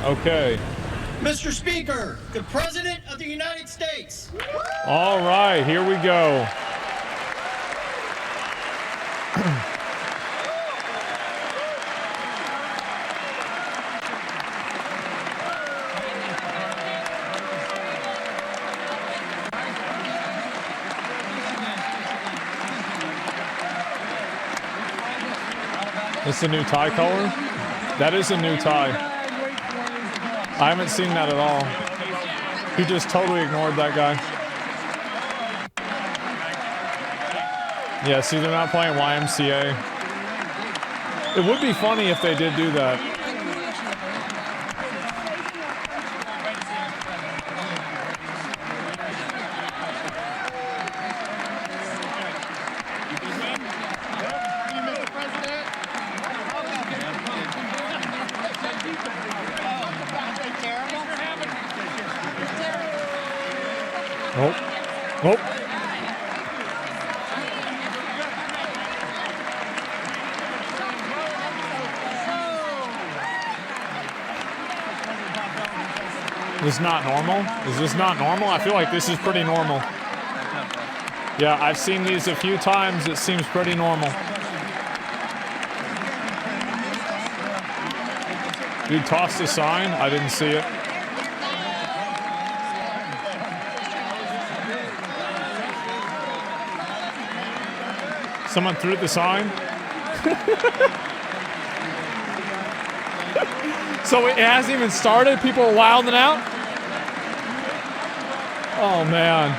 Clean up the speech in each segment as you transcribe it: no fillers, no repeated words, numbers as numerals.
Okay. Mr. Speaker, the President of the United States. All right, here we go. This is a new tie color? That is a new tie. I haven't seen that at all. He just totally ignored that guy. Yeah, see, they're not playing YMCA. It would be funny if they did do that. Nope. Nope. This is not normal? Is this not normal? I feel like this is pretty normal. Yeah, I've seen these a few times. It seems pretty normal. Dude tossed a sign. I didn't see it. Someone threw the sign. So it hasn't even started? People are wilding out? Oh, man.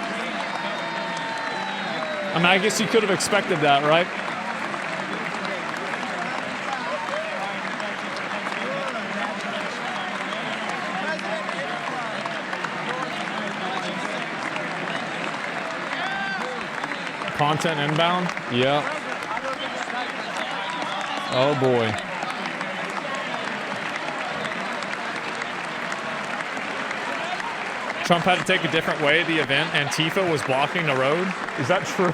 I mean, I guess you could have expected that, right? Content inbound? Yeah. Oh boy. Trump had to take a different way to the event. Antifa was blocking the road. Is that true?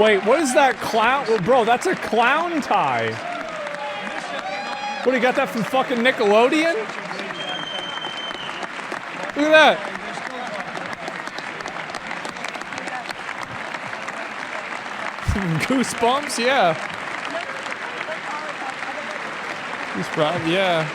Wait, what is that clown? Well, bro, that's a clown tie. What, you got that from fucking Nickelodeon? Look at that. Goosebumps, yeah. Goosebumps, yeah.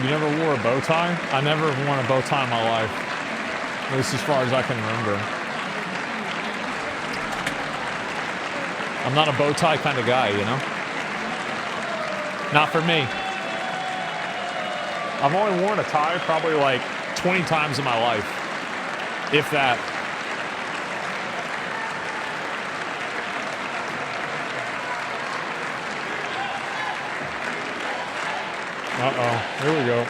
You never wore a bow tie? I never worn a bow tie in my life. At least as far as I can remember. I'm not a bow tie kind of guy, you know? Not for me. I've only worn a tie probably like 20 times in my life. If that. Uh-oh, here we go.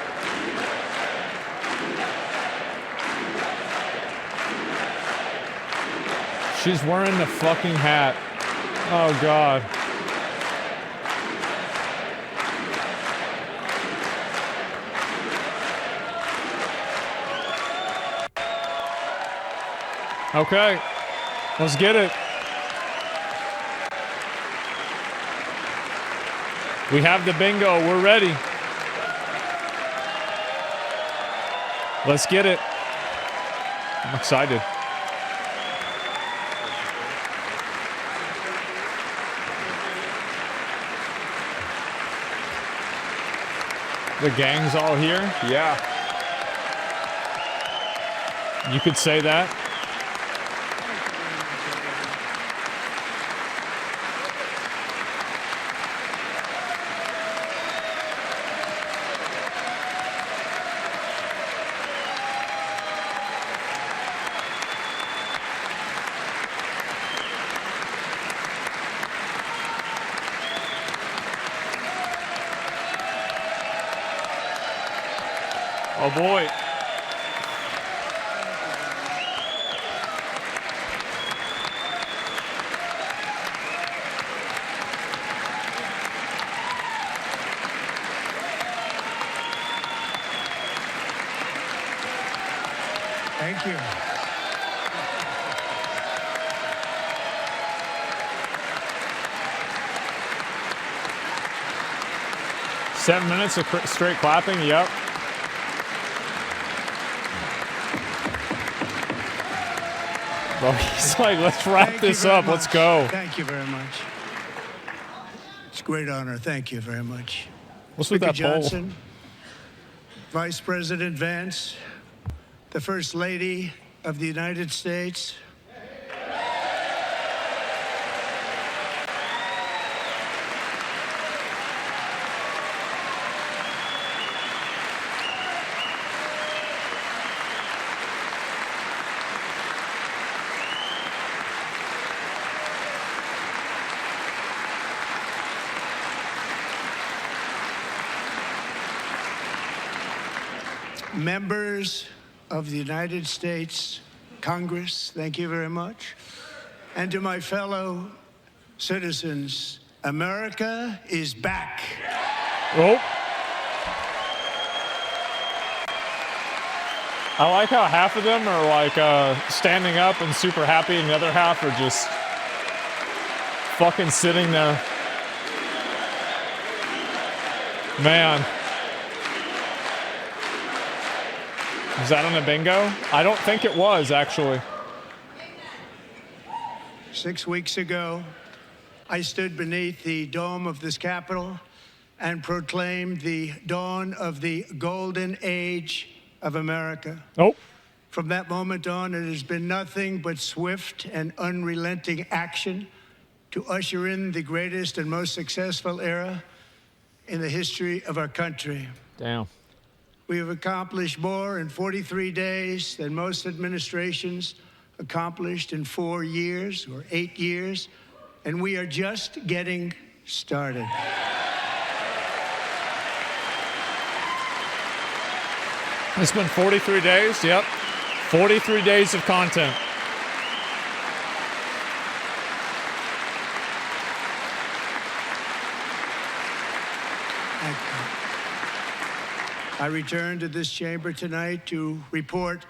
She's wearing the fucking hat. Oh, God. Okay, let's get it. We have the bingo, we're ready. Let's get it. I'm excited. The gang's all here? Yeah. You could say that. Oh boy. Thank you. 7 minutes of straight clapping. Yep. Well, he's like, let's wrap this up. Let's go. Thank you very much. It's a great honor. Thank you very much. What's with Speaker that poll? Johnson, Vice President Vance, the First Lady of the United States, members of the United States Congress, thank you very much. And to my fellow citizens, America is back. Oh. I like how half of them are like standing up and super happy, and the other half are just fucking sitting there. Man. Was that on a bingo? I don't think it was, actually. 6 weeks ago, I stood beneath the dome of this Capitol and proclaimed the dawn of the golden age of America. Oh. From that moment on, it has been nothing but swift and unrelenting action to usher in the greatest and most successful era in the history of our country. Damn. We have accomplished more in 43 days than most administrations accomplished in 4 years or 8 years, and we are just getting started. It's been 43 days, yep. 43 days of content. Thank you. I return to this chamber tonight to report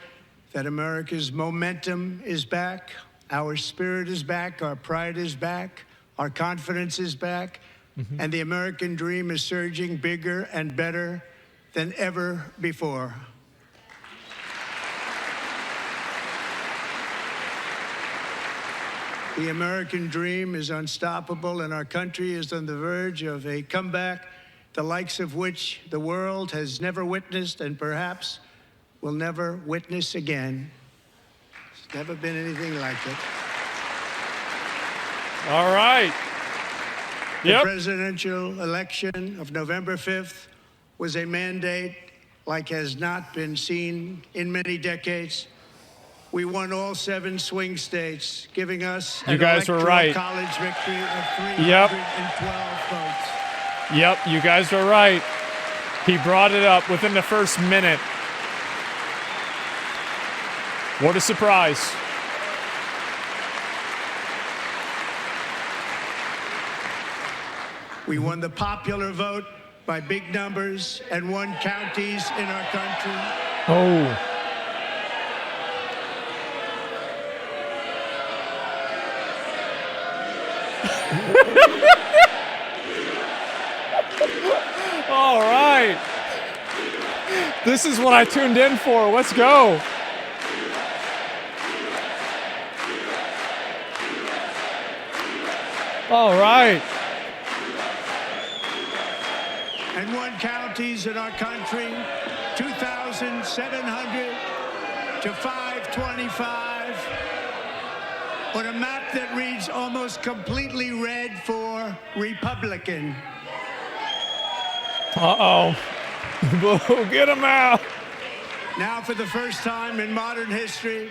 that America's momentum is back, our spirit is back, our pride is back, our confidence is back, and the American dream is surging bigger and better than ever before. The American dream is unstoppable, and our country is on the verge of a comeback, the likes of which the world has never witnessed and perhaps will never witness again. There's never been anything like it. All right. The presidential election of November 5th was a mandate like has not been seen in many decades. We won all 7 swing states, giving us an electoral college victory of 312 votes. Yep, you guys were right. He brought it up within the first minute. What a surprise. We won the popular vote by big numbers and won counties in our country. Oh. All right. This is what I tuned in for. Let's go. All right. And won counties in our country, 2,700 to 525, on a map that reads almost completely red for Republican. Uh-oh. Get him out. Now, for the first time in modern history,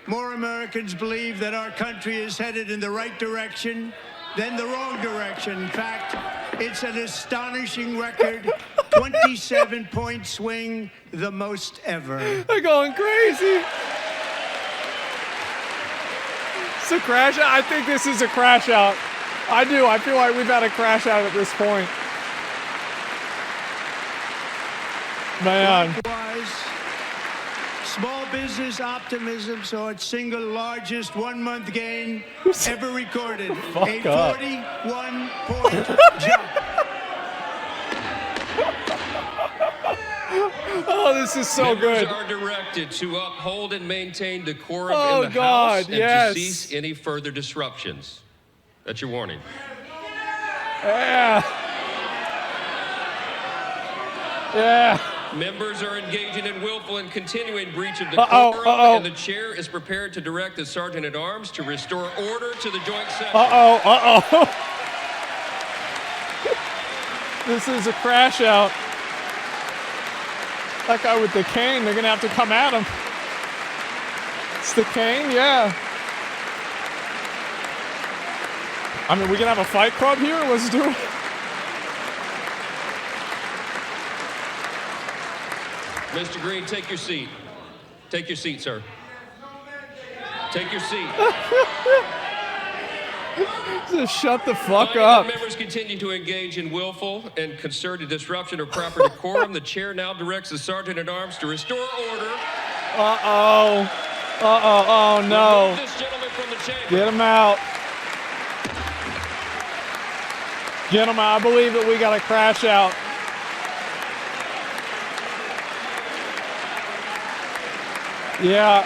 more Americans believe that our country is headed in the right direction than the wrong direction. In fact, it's an astonishing record, 27-point swing, the most ever. They're going crazy. It's a crash out. I think this is a crash out. I do. I feel like we've had a crash out at this point. Man. Likewise, Small business optimism saw its single largest one-month gain ever recorded. A 41-point jump. Oh, this is so good. Members are directed to uphold and maintain decorum Oh, in the God, House and yes. to cease any further disruptions. That's your warning. Yeah. Yeah. Members are engaging in willful and continuing breach of decorum, and the chair is prepared to direct the Sergeant-at-Arms to restore order to the joint session. This is a crash out. That guy with the cane, they're gonna have to come at him. It's the cane, yeah. I mean, we can have a fight club here? Let's do it. Mr. Green, take your seat. Take your seat, sir. Take your seat. Just shut the fuck Finding up. that members continue to engage in willful and concerted disruption of proper decorum, the chair now directs the Sergeant-at-Arms to restore order. Oh no. Remove this gentleman from the chamber. Get him out. Get him out. I believe that we got to crash out. Yeah.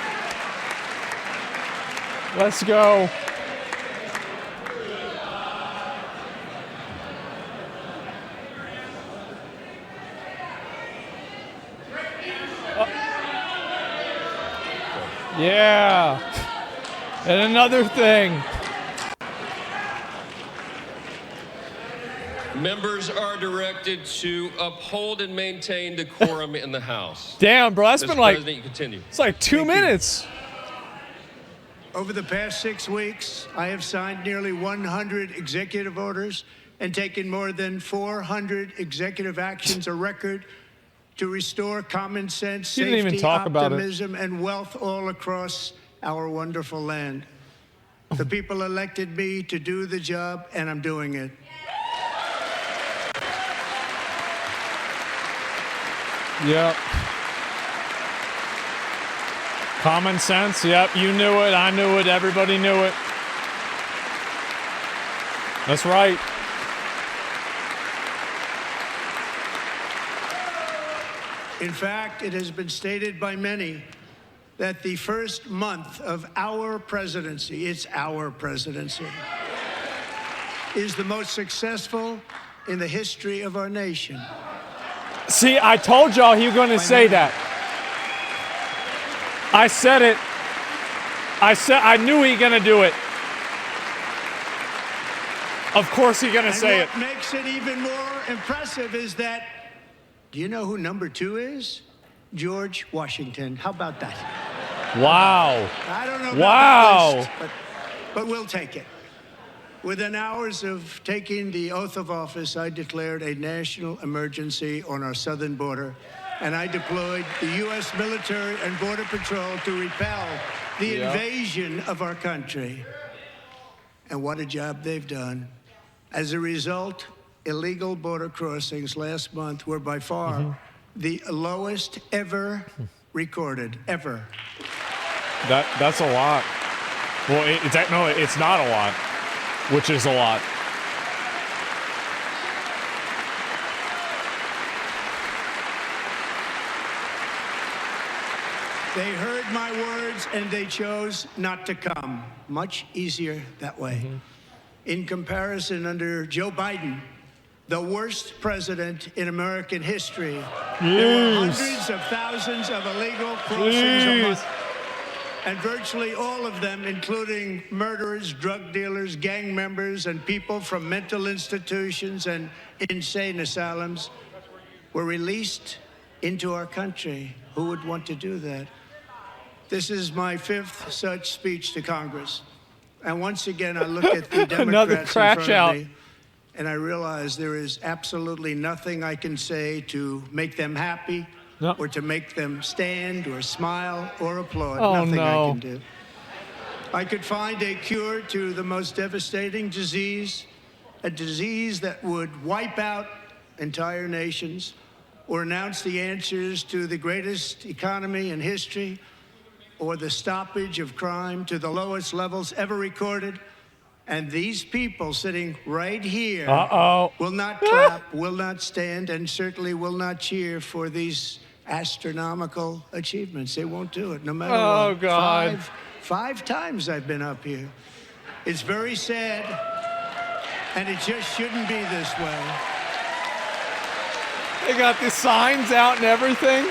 Let's go. Yeah. And another thing. Members are directed to uphold and maintain decorum in the House. Damn, bro, that's Mr. been like, President, you continue. it's like 2 minutes. Over the past 6 weeks, I have signed nearly 100 executive orders and taken more than 400 executive actions, a record to restore common sense, You didn't even safety, talk about it. optimism, and wealth all across our wonderful land. The people elected me to do the job, and I'm doing it. Yep. Common sense, yep. You knew it, I knew it, everybody knew it. That's right. In fact, it has been stated by many that the first month of our presidency, it's our presidency, is the most successful in the history of our nation. See, I told y'all he was going to say that. I said it. I knew he going to do it. Of course he's going to say it. What makes it even more impressive is that, do you know who number 2 is? George Washington. How about that? Wow. I don't know about Wow. that list, but we'll take it. Within hours of taking the oath of office, I declared a national emergency on our southern border, and I deployed the U.S. military and Border Patrol to repel the invasion of our country. And what a job they've done. As a result, illegal border crossings last month were by far the lowest ever recorded, ever. That's a lot. Well, it's not a lot, which is a lot. They heard my words and they chose not to come. Much easier that way. In comparison, under Joe Biden, the worst president in American history, there were hundreds of thousands of illegal crossings a month. And virtually all of them, including murderers, drug dealers, gang members, and people from mental institutions and insane asylums, were released into our country. Who would want to do that? This is my 5th such speech to Congress. And once again, I look at the Democrats in front of me, and I realize there is absolutely nothing I can say to make them happy, or to make them stand or smile or applaud. Nothing I can do. I could find a cure to the most devastating disease, a disease that would wipe out entire nations, or announce the answers to the greatest economy in history or the stoppage of crime to the lowest levels ever recorded. And these people sitting right here will not clap, will not stand, and certainly will not cheer for these astronomical achievements. They won't do it, no matter what. Oh, God. Five times I've been up here. It's very sad, and it just shouldn't be this way. They got the signs out and everything.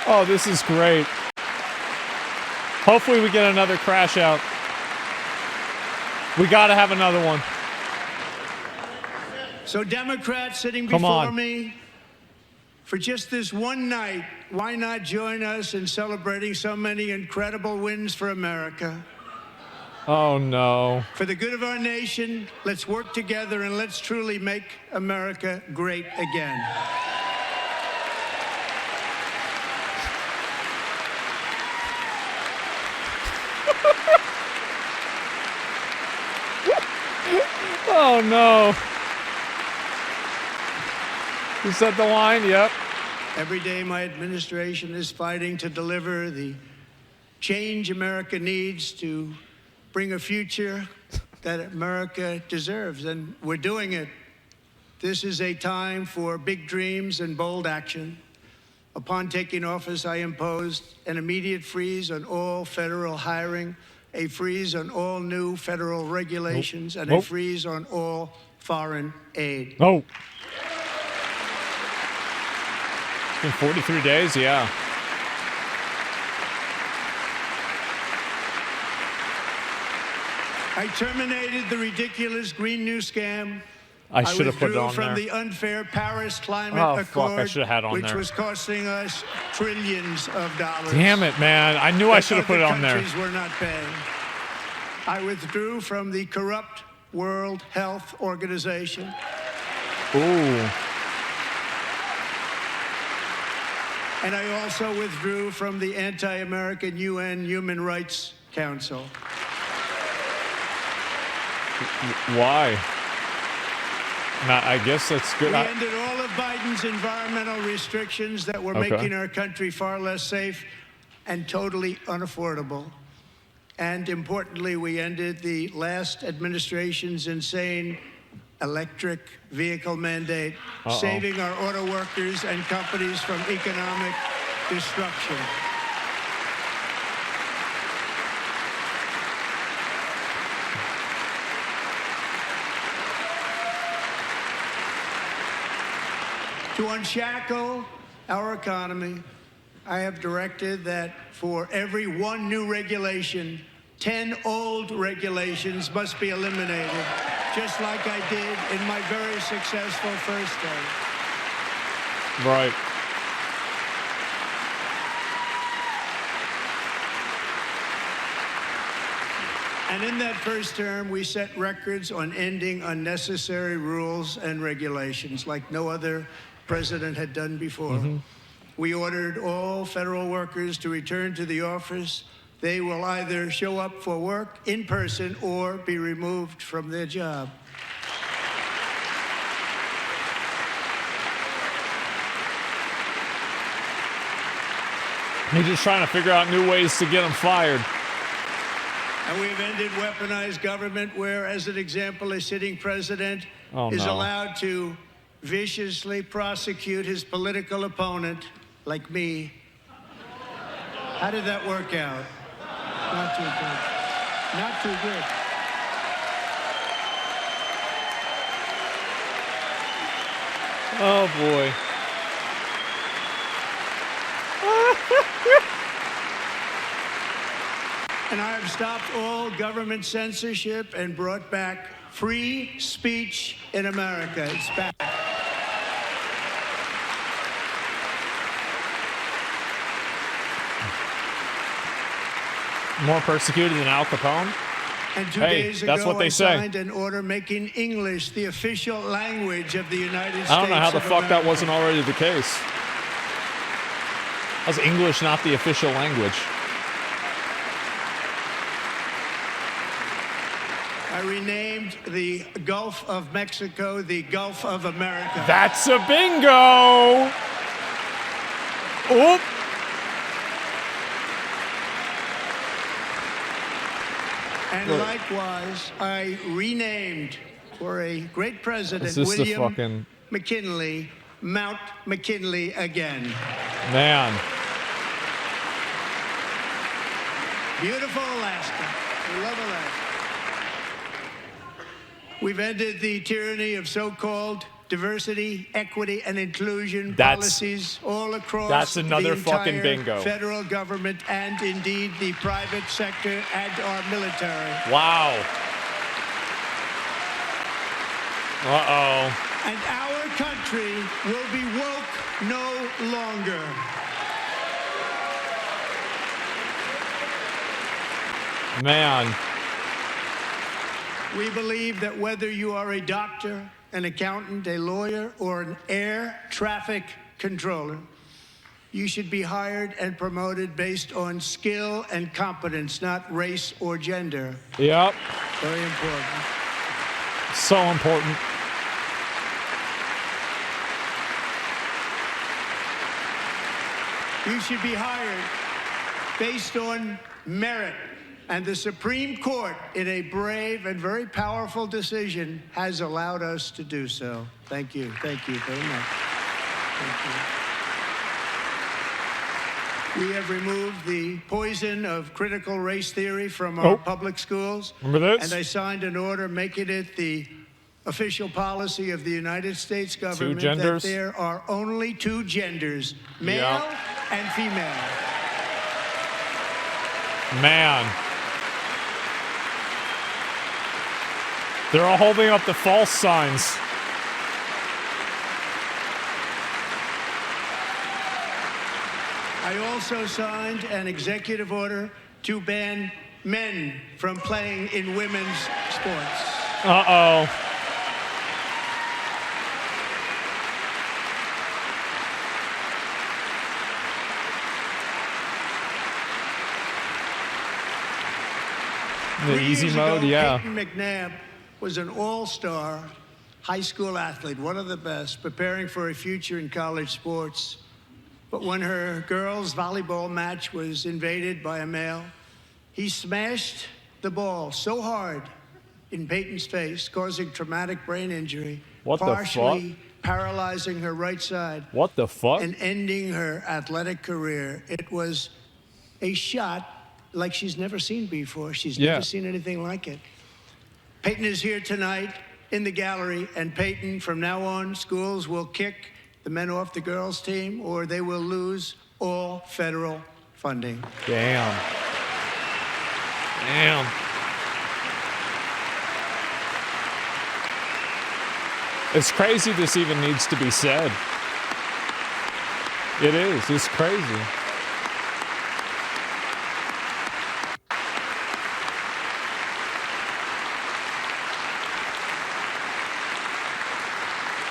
Oh, this is great. Hopefully we get another crash out. We got to have another one. So Democrats sitting before me, for just this one night, why not join us in celebrating so many incredible wins for America? Oh, no. For the good of our nation, let's work together and let's truly make America great again. Oh, no. You said the line? Yep. Every day my administration is fighting to deliver the change America needs to bring a future that America deserves, and we're doing it. This is a time for big dreams and bold action. Upon taking office, I imposed an immediate freeze on all federal hiring, a freeze on all new federal regulations, and a freeze on all foreign aid. Oh. It's been 43 days, yeah. I terminated the ridiculous Green New Scam. I should have put it on from there. the unfair Paris Climate Oh, Accord, fuck, I should have had on which there. was costing us trillions of dollars. Damn it, man. I knew I should have put it on there. Countries were not paying. I withdrew from the corrupt World Health Organization. Ooh. And I also withdrew from the anti-American UN Human Rights Council. Why? I guess that's good. We ended all of Biden's environmental restrictions that were making our country far less safe and totally unaffordable. And importantly, we ended the last administration's insane electric vehicle mandate, saving our auto workers and companies from economic destruction. To unshackle our economy, I have directed that for every one new regulation, 10 old regulations must be eliminated, just like I did in my very successful first day. Right. And in that first term, we set records on ending unnecessary rules and regulations like no other president had done before. We ordered all federal workers to return to the office. They will either show up for work in person or be removed from their job. He's just trying to figure out new ways to get him fired. And we've ended weaponized government where, as an example, a sitting president is allowed to viciously prosecute his political opponent, like me. How did that work out? Not too good. Not too good. Oh, boy. And I have stopped all government censorship and brought back free speech in America. It's back. More persecuted than Al Capone? And 2 days ago, that's what they I say. signed an order making English the official language of the United States. I don't know how the of fuck that America. wasn't already the case. How's English not the official language? I renamed the Gulf of Mexico the Gulf of America. That's a bingo. Oop. And likewise, I renamed for a great president, William McKinley, Mount McKinley again. Man. Beautiful Alaska. We love Alaska. We've ended the tyranny of so-called diversity, equity, and inclusion policies all across the entire federal government and indeed the private sector and our military. Wow. Uh-oh. And our country will be woke no longer. Man. We believe that whether you are a doctor, an accountant, a lawyer, or an air traffic controller, you should be hired and promoted based on skill and competence, not race or gender. Yep. Very important. So important. You should be hired based on merit. And the Supreme Court, in a brave and very powerful decision, has allowed us to do so. Thank you. Thank you very much. Thank you. We have removed the poison of critical race theory from our public schools. Remember this? And I signed an order making it the official policy of the United States government that there are only two genders, male and female. Man. They're all holding up the false signs. I also signed an executive order to ban men from playing in women's sports. Uh-oh. The easy mode, yeah. Peyton McNabb was an all-star high school athlete, one of the best, preparing for a future in college sports. But when her girls' volleyball match was invaded by a male, he smashed the ball so hard in Peyton's face, causing traumatic brain injury, partially paralyzing her right side. What the fuck? And ending her athletic career. It was a shot like she's never seen before. She's never seen anything like it. Peyton is here tonight in the gallery, and Peyton, from now on, schools will kick the men off the girls' team, or they will lose all federal funding. Damn. Damn. It's crazy this even needs to be said. It is. It's crazy.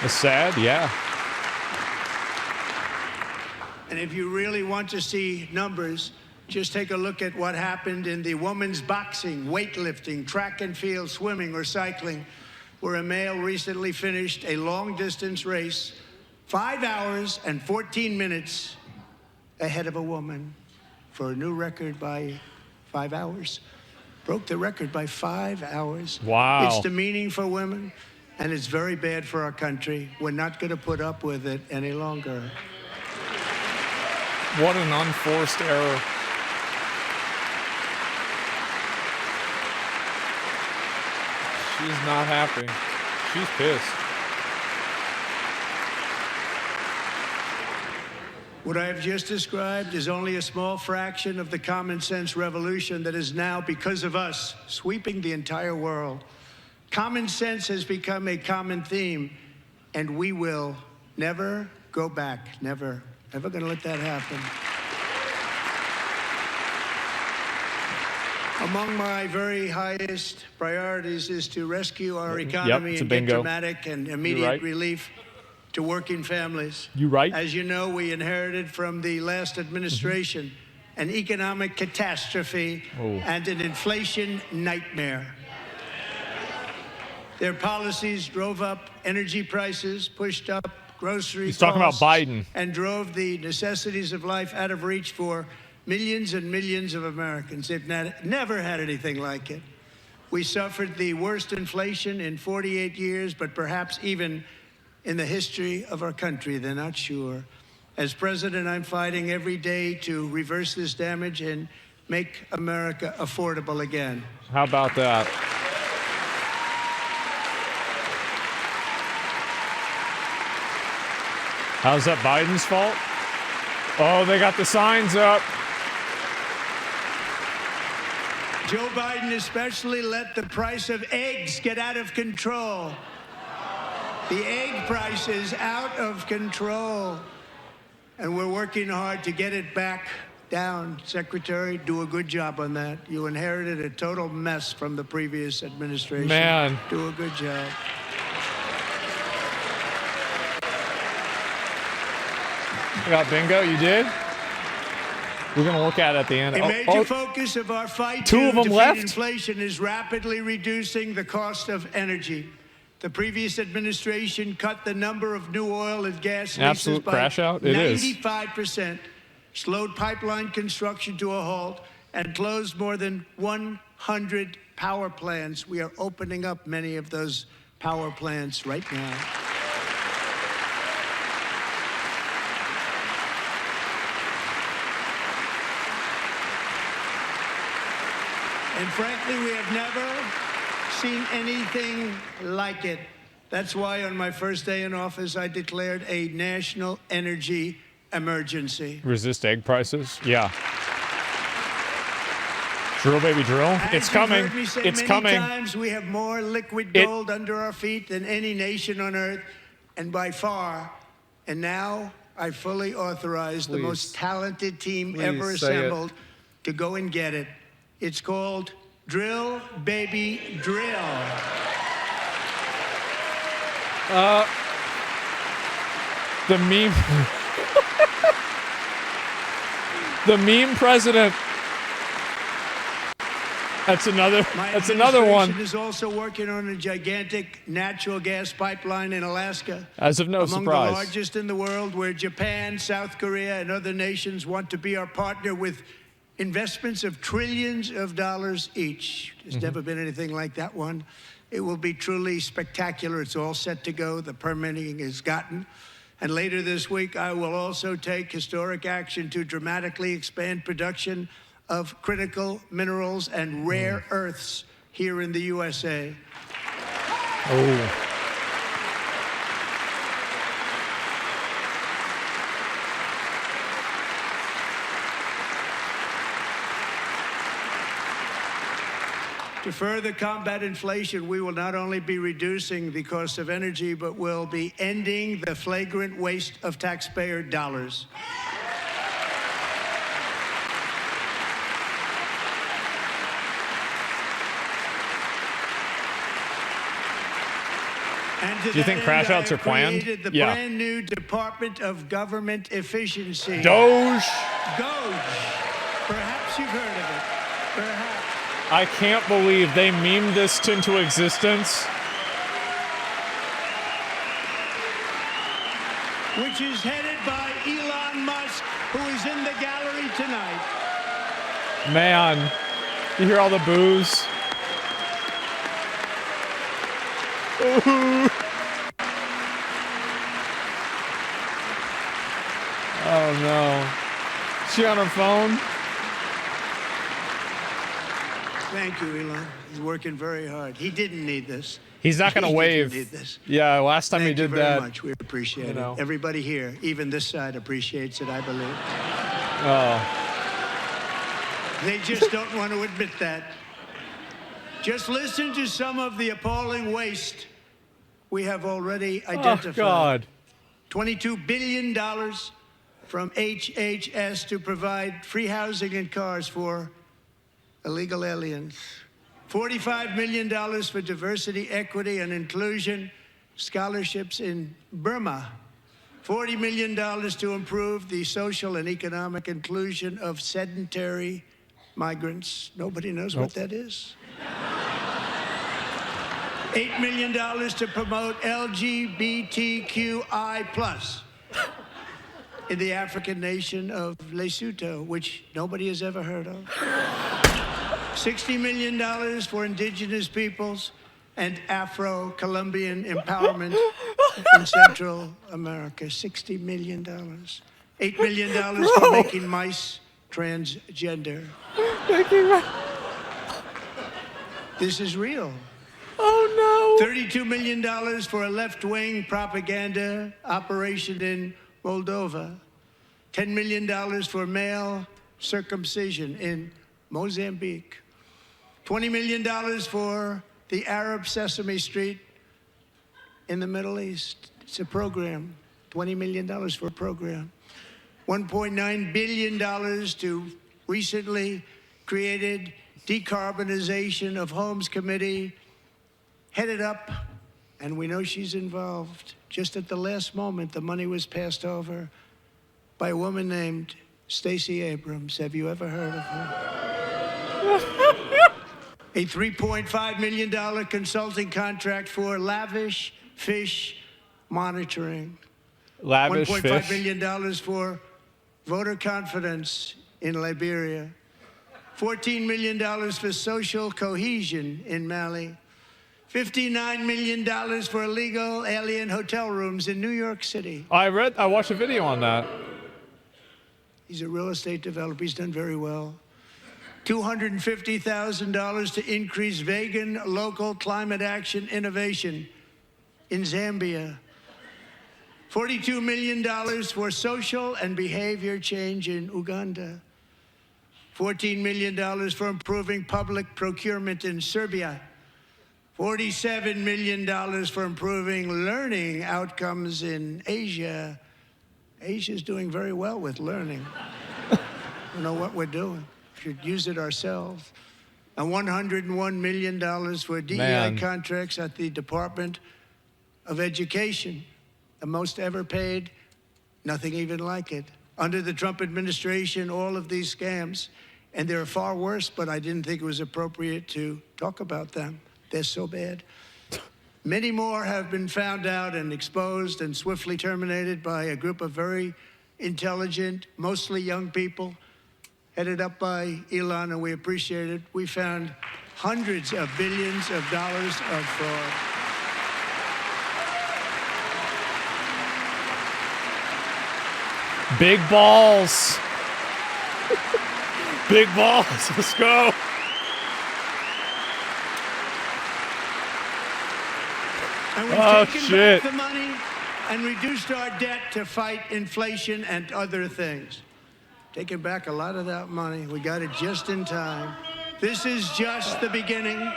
It's sad, yeah. And if you really want to see numbers, just take a look at what happened in the women's boxing, weightlifting, track and field, swimming, or cycling, where a male recently finished a long-distance race 5 hours and 14 minutes ahead of a woman for a new record by 5 hours. Broke the record by 5 hours. Wow. It's demeaning for women, and it's very bad for our country. We're not going to put up with it any longer. What an unforced error. She's not happy. She's pissed. What I have just described is only a small fraction of the common sense revolution that is now, because of us, sweeping the entire world. Common sense has become a common theme, and we will never go back. Never. Never going to let that happen. Among my very highest priorities is to rescue our economy and get dramatic and immediate relief to working families. As you know, we inherited from the last administration an economic catastrophe and an inflation nightmare. Their policies drove up energy prices, pushed up grocery He's talking about costs, Biden. and drove the necessities of life out of reach for millions and millions of Americans. They've never had anything like it. We suffered the worst inflation in 48 years, but perhaps even in the history of our country. They're not sure. As president, I'm fighting every day to reverse this damage and make America affordable again. How about that? How's that Biden's fault? Oh, they got the signs up. Joe Biden especially let the price of eggs get out of control. The egg price is out of control. And we're working hard to get it back down. Secretary, do a good job on that. You inherited a total mess from the previous administration. Man. Do a good job. I got bingo, you did? We're going to look at it at the end. A major focus of our fight to defeat inflation is rapidly reducing the cost of energy. The previous administration cut the number of new oil and gas leases by 95%, slowed pipeline construction to a halt, and closed more than 100 power plants. We are opening up many of those power plants right now. And frankly, we have never seen anything like it. That's why on my first day in office, I declared a national energy emergency. Resist egg prices? Yeah. Drill, baby, drill. It's coming. It's coming. Many times we have more liquid gold under our feet than any nation on earth, and by far. And now I fully authorize the most talented team ever assembled to go and get it. It's called Drill, Baby, Drill. The meme. The meme president. That's another one. My administration is also working on a gigantic natural gas pipeline in Alaska. As of no surprise. surprise. Among the largest in the world, where Japan, South Korea, and other nations want to be our partner with investments of trillions of dollars each. There's never been anything like that one. It will be truly spectacular. It's all set to go. The permitting is gotten. And later this week, I will also take historic action to dramatically expand production of critical minerals and rare earths here in the USA. Oh. To further combat inflation, we will not only be reducing the cost of energy, but will be ending the flagrant waste of taxpayer dollars. Do you think crash outs are planned? Created the brand new Department of Government Efficiency. Doge. Perhaps you've heard of it. Perhaps. I can't believe they memed this into existence. Which is headed by Elon Musk, who is in the gallery tonight. Man, you hear all the boos? Ooh. Oh no. Is she on her phone? Thank you, Elon. He's working very hard. He didn't need this. He's not going to wave. Need this. Yeah, last time he did that. Thank you very much. We appreciate it. Everybody here, even this side, appreciates it, I believe. Oh. They just don't want to admit that. Just listen to some of the appalling waste we have already identified. Oh, God. $22 billion from HHS to provide free housing and cars for illegal aliens. $45 million for diversity, equity, and inclusion scholarships in Burma. $40 million to improve the social and economic inclusion of sedentary migrants. Nobody knows what that is. $8 million to promote LGBTQI+ in the African nation of Lesotho, which nobody has ever heard of. $60 million for indigenous peoples and Afro-Colombian empowerment in Central America. $60 million. $8 million for making mice transgender. This is real. Oh, no. $32 million for a left-wing propaganda operation in Moldova. $10 million for male circumcision in Mozambique. $20 million for the Arab Sesame Street in the Middle East. It's a program. $20 million for a program. $1.9 billion to recently created Decarbonization of Homes Committee, headed up, and we know she's involved. Just at the last moment, the money was passed over by a woman named Stacey Abrams. Have you ever heard of her? A $3.5 million consulting contract for lavish fish monitoring. Lavish $1.5 fish. million for voter confidence in Liberia. $14 million for social cohesion in Mali. $59 million for illegal alien hotel rooms in New York City. I watched a video on that. He's a real estate developer. He's done very well. $250,000 to increase vegan local climate action innovation in Zambia. $42 million for social and behavior change in Uganda. $14 million for improving public procurement in Serbia. $47 million for improving learning outcomes in Asia. Asia's doing very well with learning. I don't know what we're doing. We should use it ourselves. And $101 million for DEI contracts at the Department of Education. The most ever paid, nothing even like it. Under the Trump administration, all of these scams, and they're far worse, but I didn't think it was appropriate to talk about them. They're so bad. Many more have been found out and exposed and swiftly terminated by a group of very intelligent, mostly young people, headed up by Elon, and we appreciate it. We found hundreds of billions of dollars of fraud. Big balls. Big balls. Let's go. And we've taken back the money and reduced our debt to fight inflation and other things. Taking back a lot of that money. We got it just in time. This is just the beginning.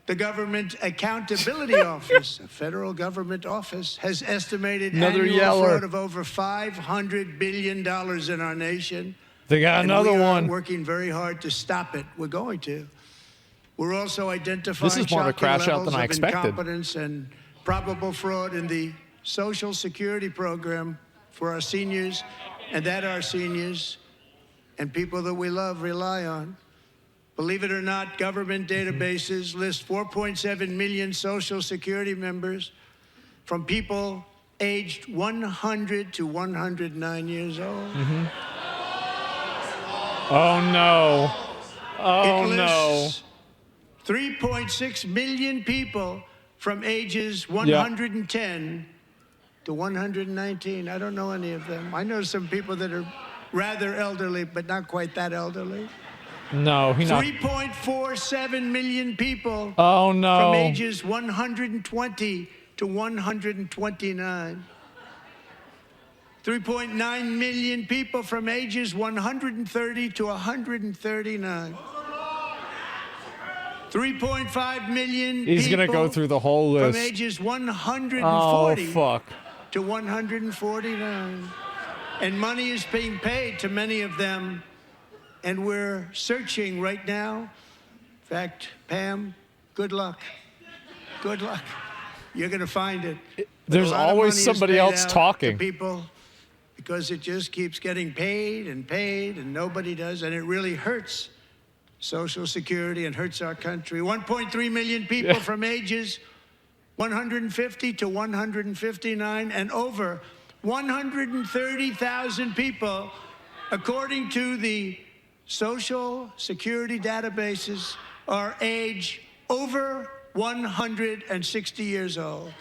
The Government Accountability Office, a federal government office, has estimated annual fraud of over $500 billion in our nation. They got another one. We're working very hard to stop it. We're going to. We're also identifying this is more of a crash out than I expected. Incompetence and probable fraud in the Social Security program for our seniors, and that our seniors and people that we love rely on. Believe it or not, government databases list 4.7 million Social Security members from people aged 100 to 109 years old. Oh, no. Oh, no. 3.6 million people from ages 110 to 119. I don't know any of them. I know some people that are rather elderly, but not quite that elderly. No, he's not. 3.47 million people from ages 120 to 129. 3.9 million people from ages 130 to 139. 3.5 million He's going to go through the whole list. From ages 140 fuck. to 149. And money is being paid to many of them. And we're searching right now. In fact, Pam, good luck. Good luck. You're going to find it. There's always somebody else talking. People, because it just keeps getting paid and nobody does. And it really hurts Social Security and hurts our country. 1.3 million people from ages 150 to 159, and over 130,000 people, according to the Social Security databases, are age over 160 years old.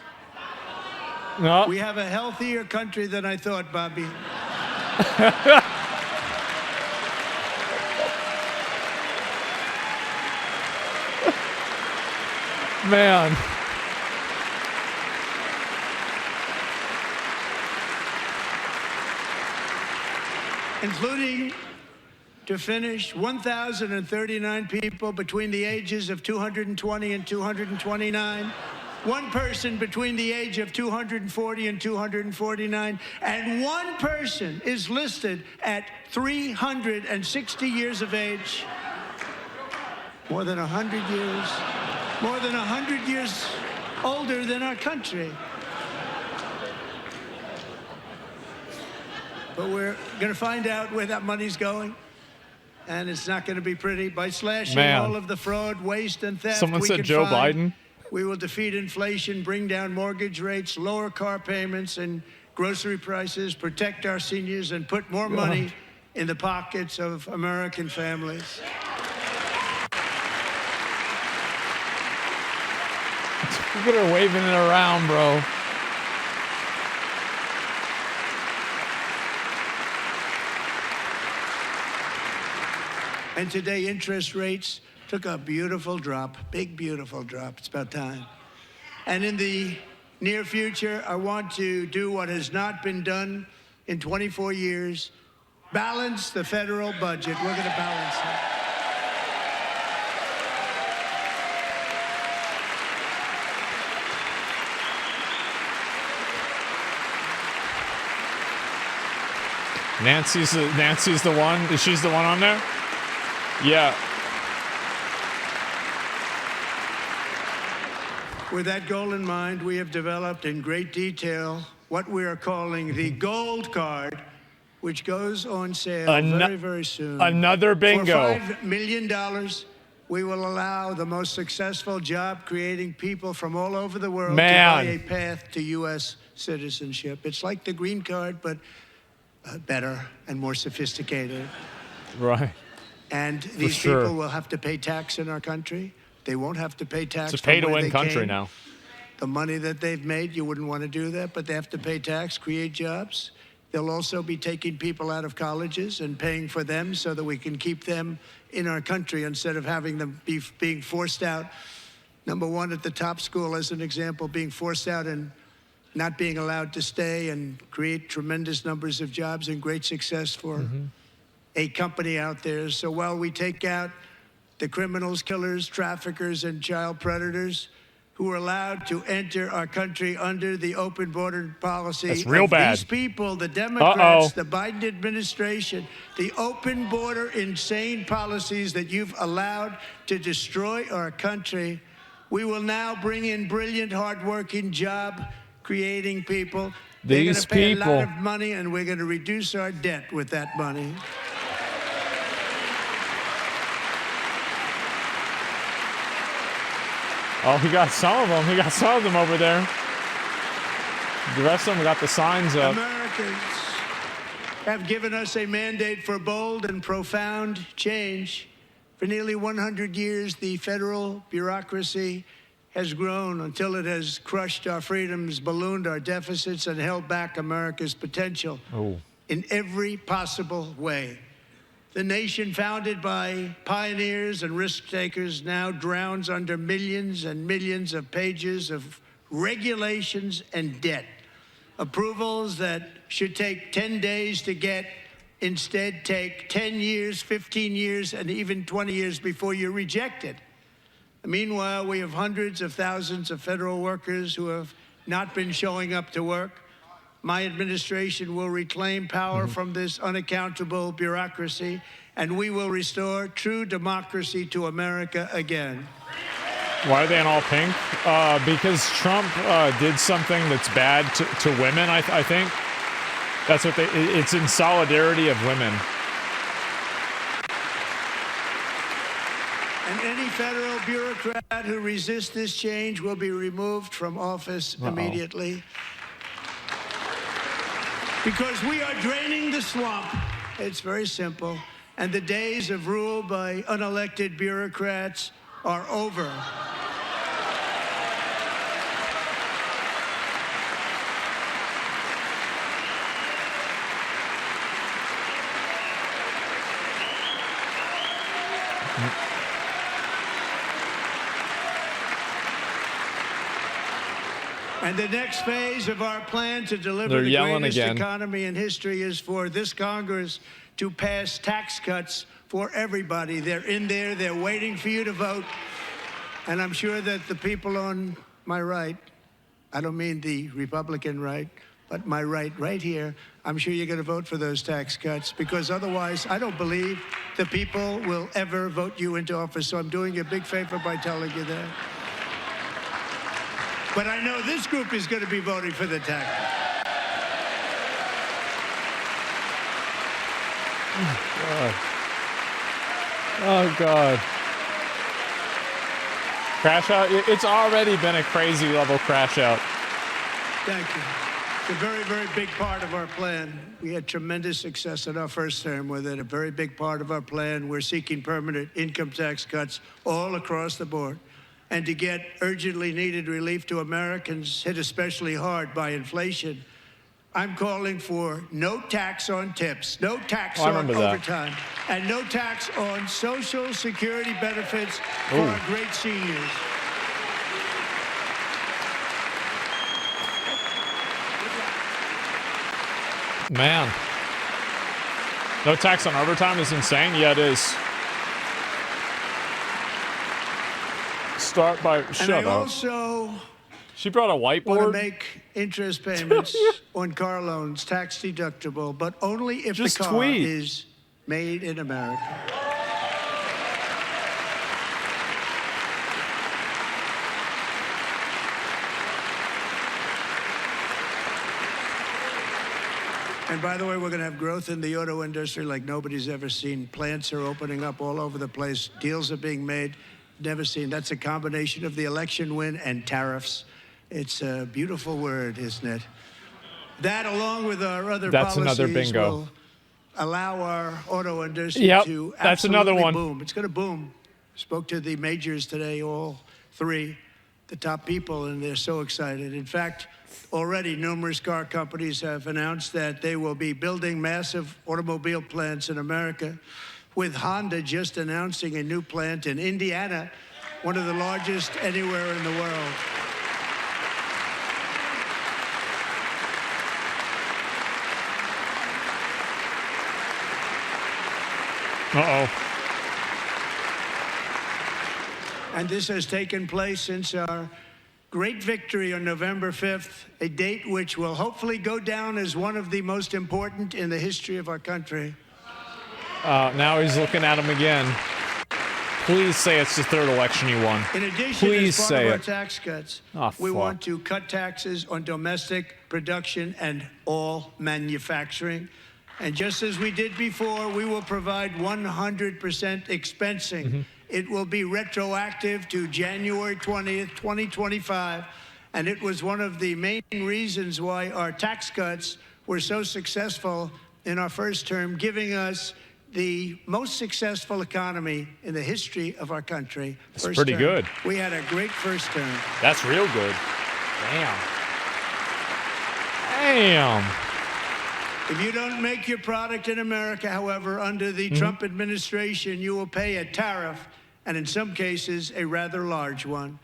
No. We have a healthier country than I thought, Bobby. Man. Including, to finish, 1,039 people between the ages of 220 and 229, one person between the age of 240 and 249, and one person is listed at 360 years of age. More than 100 years older than our country. But we're going to find out where that money's going, and it's not going to be pretty. By slashing all of the fraud, waste, and theft, Someone said Joe Biden. We will defeat inflation, bring down mortgage rates, lower car payments and grocery prices, protect our seniors, and put more money in the pockets of American families. Look at her waving it around, bro. And today, interest rates took a beautiful drop, big, beautiful drop. It's about time. And in the near future, I want to do what has not been done in 24 years, balance the federal budget. We're going to balance it. Nancy's the one. She's the one on there? Yeah. With that goal in mind, we have developed in great detail what we are calling the Gold Card, which goes on sale very, very soon. Another bingo. For $5 million, we will allow the most successful job-creating people from all over the world to buy a path to U.S. citizenship. It's like the green card, but better and more sophisticated. Right. And these people will have to pay tax in our country. They won't have to pay tax. It's a pay-to-win country now. The money that they've made, you wouldn't want to do that, but they have to pay tax, create jobs. They'll also be taking people out of colleges and paying for them so that we can keep them in our country instead of having them being forced out. Number one, at the top school, as an example, being forced out and not being allowed to stay and create tremendous numbers of jobs and great success for a company out there. So while we take out the criminals, killers, traffickers, and child predators who are allowed to enter our country under the open border policy. That's real bad. These people, the Democrats, the Biden administration, the open border insane policies that you've allowed to destroy our country, we will now bring in brilliant, hardworking, job-creating people. They're going to pay a lot of money, and we're going to reduce our debt with that money. Oh, he got some of them. He got some of them over there. The rest of them got the signs up. Americans have given us a mandate for bold and profound change. For nearly 100 years, the federal bureaucracy has grown until it has crushed our freedoms, ballooned our deficits, and held back America's potential in every possible way. The nation founded by pioneers and risk-takers now drowns under millions and millions of pages of regulations and debt. Approvals that should take 10 days to get instead take 10 years, 15 years, and even 20 years before you're rejected. Meanwhile, we have hundreds of thousands of federal workers who have not been showing up to work. My administration will reclaim power from this unaccountable bureaucracy, and we will restore true democracy to America again. Why are they in all pink? Because Trump did something that's bad to women, I think. That's what it's in solidarity of women. And any federal bureaucrat who resists this change will be removed from office immediately. Because we are draining the swamp. It's very simple. And the days of rule by unelected bureaucrats are over. And the next phase of our plan to deliver the greatest economy in history is for this Congress to pass tax cuts for everybody. They're in there. They're waiting for you to vote. And I'm sure that the people on my right, I don't mean the Republican right, but my right here, I'm sure you're going to vote for those tax cuts, because otherwise I don't believe the people will ever vote you into office. So I'm doing you a big favor by telling you that. But I know this group is going to be voting for the tax. Oh, God. Crash out? It's already been a crazy level crash out. Thank you. It's a very, very big part of our plan. We had tremendous success in our first term with it. A very big part of our plan. We're seeking permanent income tax cuts all across the board. And to get urgently needed relief to Americans hit especially hard by inflation, I'm calling for no tax on tips, no tax on overtime, and no tax on Social Security benefits for our great seniors. Man. No tax on overtime is insane? Yeah, it is. Start by shut up. Also, she brought a whiteboard. Want to make interest payments on car loans tax deductible, but only if the car is made in America. And by the way, we're going to have growth in the auto industry like nobody's ever seen. Plants are opening up all over the place. Deals are being made. Never seen. That's a combination of the election win and tariffs. It's a beautiful word, isn't it? That, along with our other policies, will allow our auto industry to absolutely boom. It's going to boom. Spoke to the majors today, all three, the top people, and they're so excited. In fact, already numerous car companies have announced that they will be building massive automobile plants in America, with Honda just announcing a new plant in Indiana, one of the largest anywhere in the world. And this has taken place since our great victory on November 5th, a date which will hopefully go down as one of the most important in the history of our country. Now he's looking at him again. Please say it's the third election you won. In addition, as part of our tax cuts, we want to cut taxes on domestic production and all manufacturing. And just as we did before, we will provide 100% expensing. It will be retroactive to January 20th, 2025. And it was one of the main reasons why our tax cuts were so successful in our first term, giving us the most successful economy in the history of our country. That's pretty good. We had a great first term. That's real good. Damn. If you don't make your product in America, however, under the Trump administration, you will pay a tariff, and in some cases, a rather large one.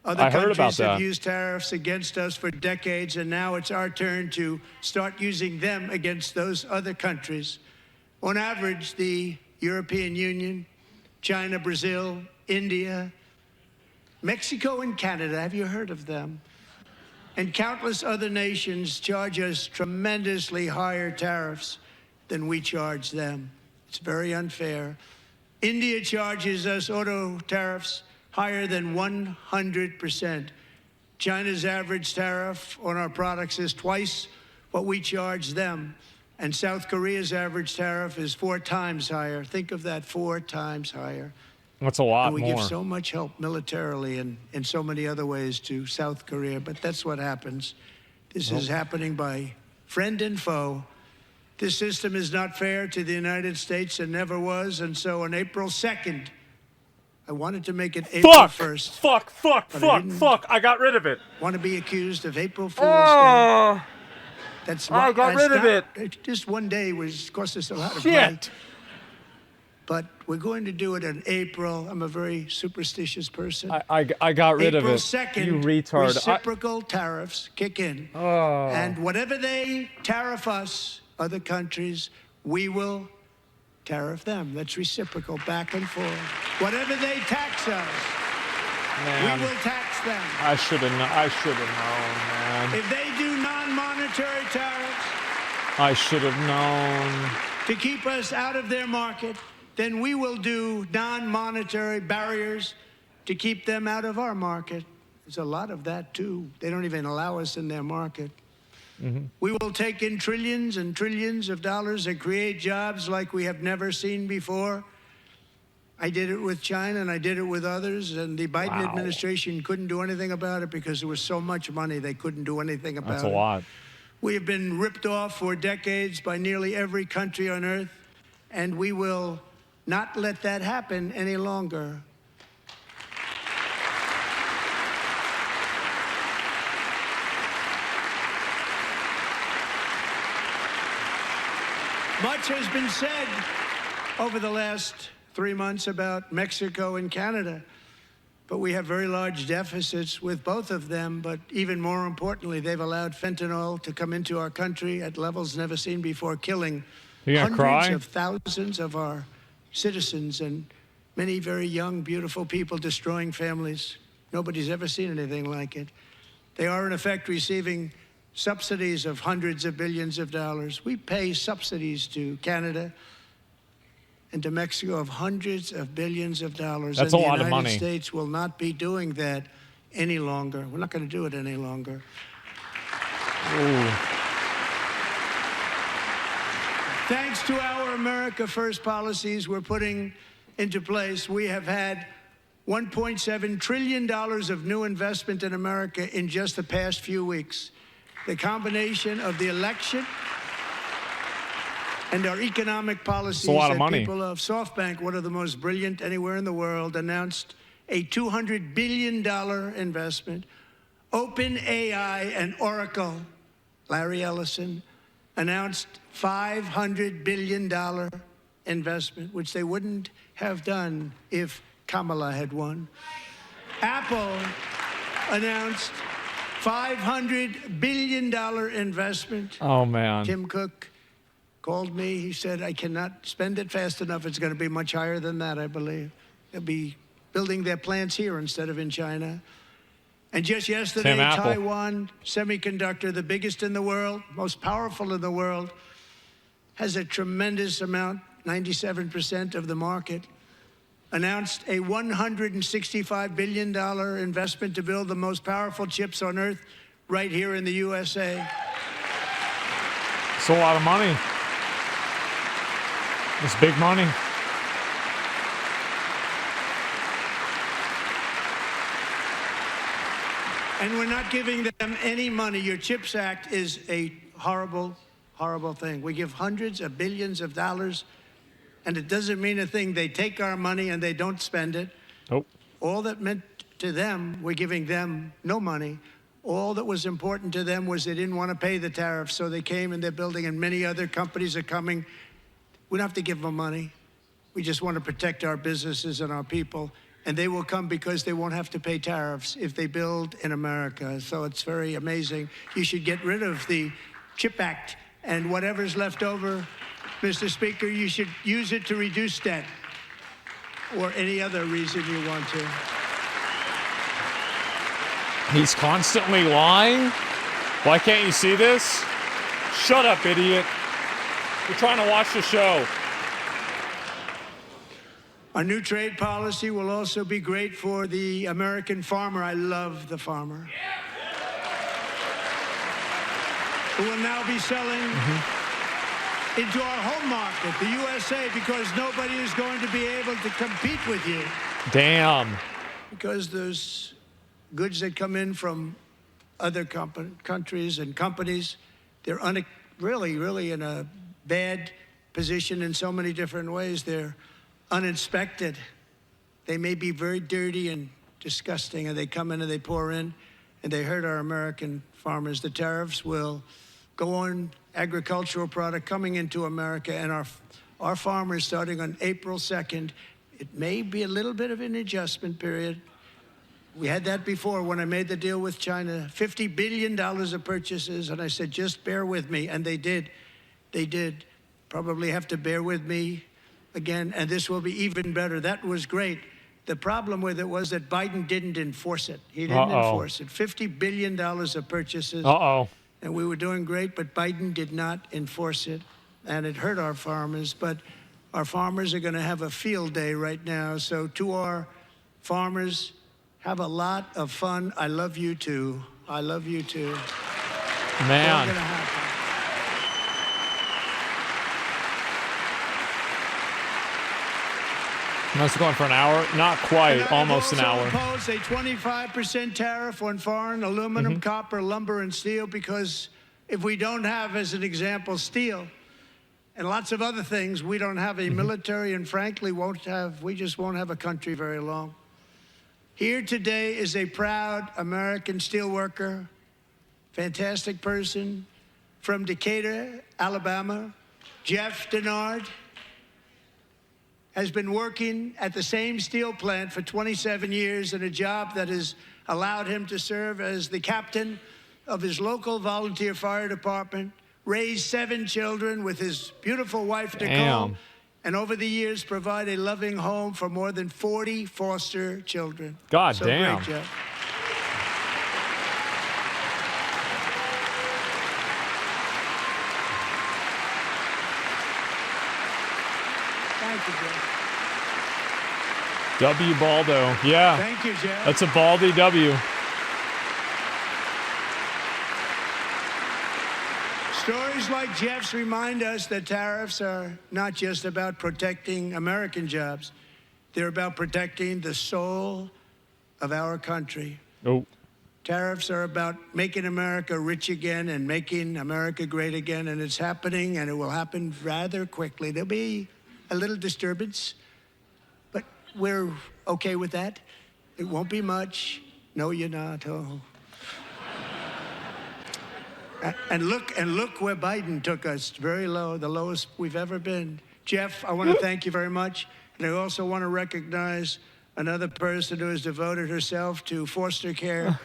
Other countries have used tariffs against us for decades, and now it's our turn to start using them against those other countries. On average, the European Union, China, Brazil, India, Mexico, and Canada, have you heard of them? And countless other nations charge us tremendously higher tariffs than we charge them. It's very unfair. India charges us auto tariffs higher than 100%. China's average tariff on our products is twice what we charge them. And South Korea's average tariff is 4 times higher. Think of that, 4 times higher. That's a lot And we more. give so much help militarily and in so many other ways to South Korea, but that's what happens. This is happening by friend and foe. This system is not fair to the United States and never was, and so on April 2nd, I wanted to make it April 1st. Fuck. I got rid of it. Want to be accused of April Fool's Day? That's I got rid of it. Just one day was cost us a lot of Shit. money. But we're going to do it in April. I'm a very superstitious person. I got rid of April it. 2nd, You retard. reciprocal tariffs kick in. And whatever they tariff us, other countries, we will tariff them. That's reciprocal, back and forth. Whatever they tax us, Man, we will tax them. I should have known, man. If they do non-monetary tariffs I should have known. to keep us out of their market, then we will do non-monetary barriers to keep them out of our market. There's a lot of that, too. They don't even allow us in their market. We will take in trillions and trillions of dollars and create jobs like we have never seen before. I did it with China, and I did it with others, and the Biden administration couldn't do anything about it because there was so much money they couldn't do anything about it. That's a lot. We have been ripped off for decades by nearly every country on earth, and we will not let that happen any longer. Much has been said over the last 3 months about Mexico and Canada, but we have very large deficits with both of them. But even more importantly, they've allowed fentanyl to come into our country at levels never seen before, killing You gonna hundreds cry? of thousands of our citizens and many very young, beautiful people, destroying families. Nobody's ever seen anything like it. They are, in effect, receiving subsidies of hundreds of billions of dollars. We pay subsidies to Canada and to Mexico of hundreds of billions of dollars. That's and a lot the of United money. States will not be doing that any longer. We're not going to do it any longer. Thanks to our America First policies we're putting into place, we have had $1.7 trillion of new investment in America in just the past few weeks. The combination of the election and our economic policies. It's a lot of that money. People of SoftBank, one of the most brilliant anywhere in the world, announced a $200 billion investment. OpenAI and Oracle, Larry Ellison, announced $500 billion investment, which they wouldn't have done if Kamala had won. Apple announced $500 billion investment. Oh, man. Tim Cook called me. He said, I cannot spend it fast enough. It's going to be much higher than that, I believe. They'll be building their plants here instead of in China. And just yesterday, Tim Apple. Taiwan Semiconductor, the biggest in the world, most powerful in the world, has a tremendous amount, 97% of the market, announced a $165 billion investment to build the most powerful chips on earth right here in the USA. It's a lot of money. It's big money. And we're not giving them any money. Your CHIPS Act is a horrible, horrible thing. We give hundreds of billions of dollars, and it doesn't mean a thing. They take our money and they don't spend it. Nope. All that meant to them, we're giving them no money. All that was important to them was they didn't want to pay the tariffs, so they came and they're building, and many other companies are coming. We don't have to give them money. We just want to protect our businesses and our people, and they will come because they won't have to pay tariffs if they build in America. So it's very amazing. You should get rid of the CHIP Act, and whatever's left over, Mr. Speaker, you should use it to reduce debt or any other reason you want to. He's constantly lying? Why can't you see this? Shut up, idiot. We're trying to watch the show. Our new trade policy will also be great for the American farmer. I love the farmer. Who will now be selling into our home market, the USA, because nobody is going to be able to compete with you. Damn. Because there's goods that come in from other countries and companies. They're really in a bad position in so many different ways. They're uninspected. They may be very dirty and disgusting, and they come in and they pour in, and they hurt our American farmers. The tariffs will go on agricultural product coming into America, and our farmers, starting on April 2nd, it may be a little bit of an adjustment period. We had that before when I made the deal with China, $50 billion of purchases, and I said, just bear with me, and they did. They did. Probably have to bear with me again, and this will be even better. That was great. The problem with it was that Biden didn't enforce it. He didn't enforce it. $50 billion of purchases. And we were doing great, but Biden did not enforce it, and it hurt our farmers. But our farmers are going to have a field day right now. So to our farmers, have a lot of fun. I love you too. I love you too. Man. It's gonna happen. That's going for an hour? Not quite, almost an hour. Impose a 25% tariff on foreign aluminum, copper, lumber, and steel, because if we don't have, as an example, steel and lots of other things, we don't have a military, and frankly, we just won't have a country very long. Here today is a proud American steelworker, fantastic person from Decatur, Alabama. Jeff Denard has been working at the same steel plant for 27 years in a job that has allowed him to serve as the captain of his local volunteer fire department, raise 7 children with his beautiful wife, Nicole, and over the years provide a loving home for more than 40 foster children. God damn. Great, Jeff. Thank you, Jeff. W. Baldo. Yeah. Thank you, Jeff. That's a Baldy W. Stories like Jeff's remind us that tariffs are not just about protecting American jobs. They're about protecting the soul of our country. Tariffs are about making America rich again and making America great again, and it's happening, and it will happen rather quickly. There'll be a little disturbance, but we're okay with that. It won't be much. No, you're not. Oh. And look where Biden took us, very low, the lowest we've ever been. Jeff, I want to thank you very much. And I also want to recognize another person who has devoted herself to foster care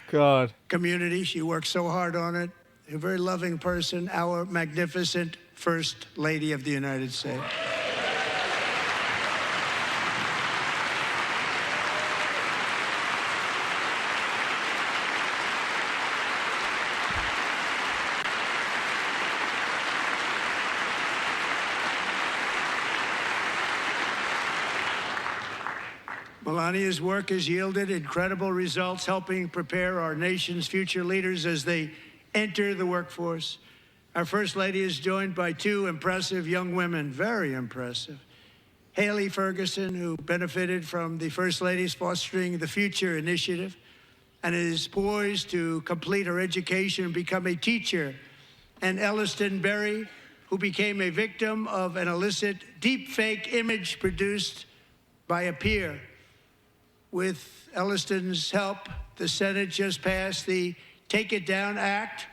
community. She works so hard on it. A very loving person, our magnificent First Lady of the United States. Melania's work has yielded incredible results, helping prepare our nation's future leaders as they enter the workforce. Our First Lady is joined by 2 impressive young women, very impressive. Haley Ferguson, who benefited from the First Lady's Fostering the Future initiative and is poised to complete her education and become a teacher. And Elliston Berry, who became a victim of an illicit deepfake image produced by a peer. With Elliston's help, the Senate just passed the Take It Down Act,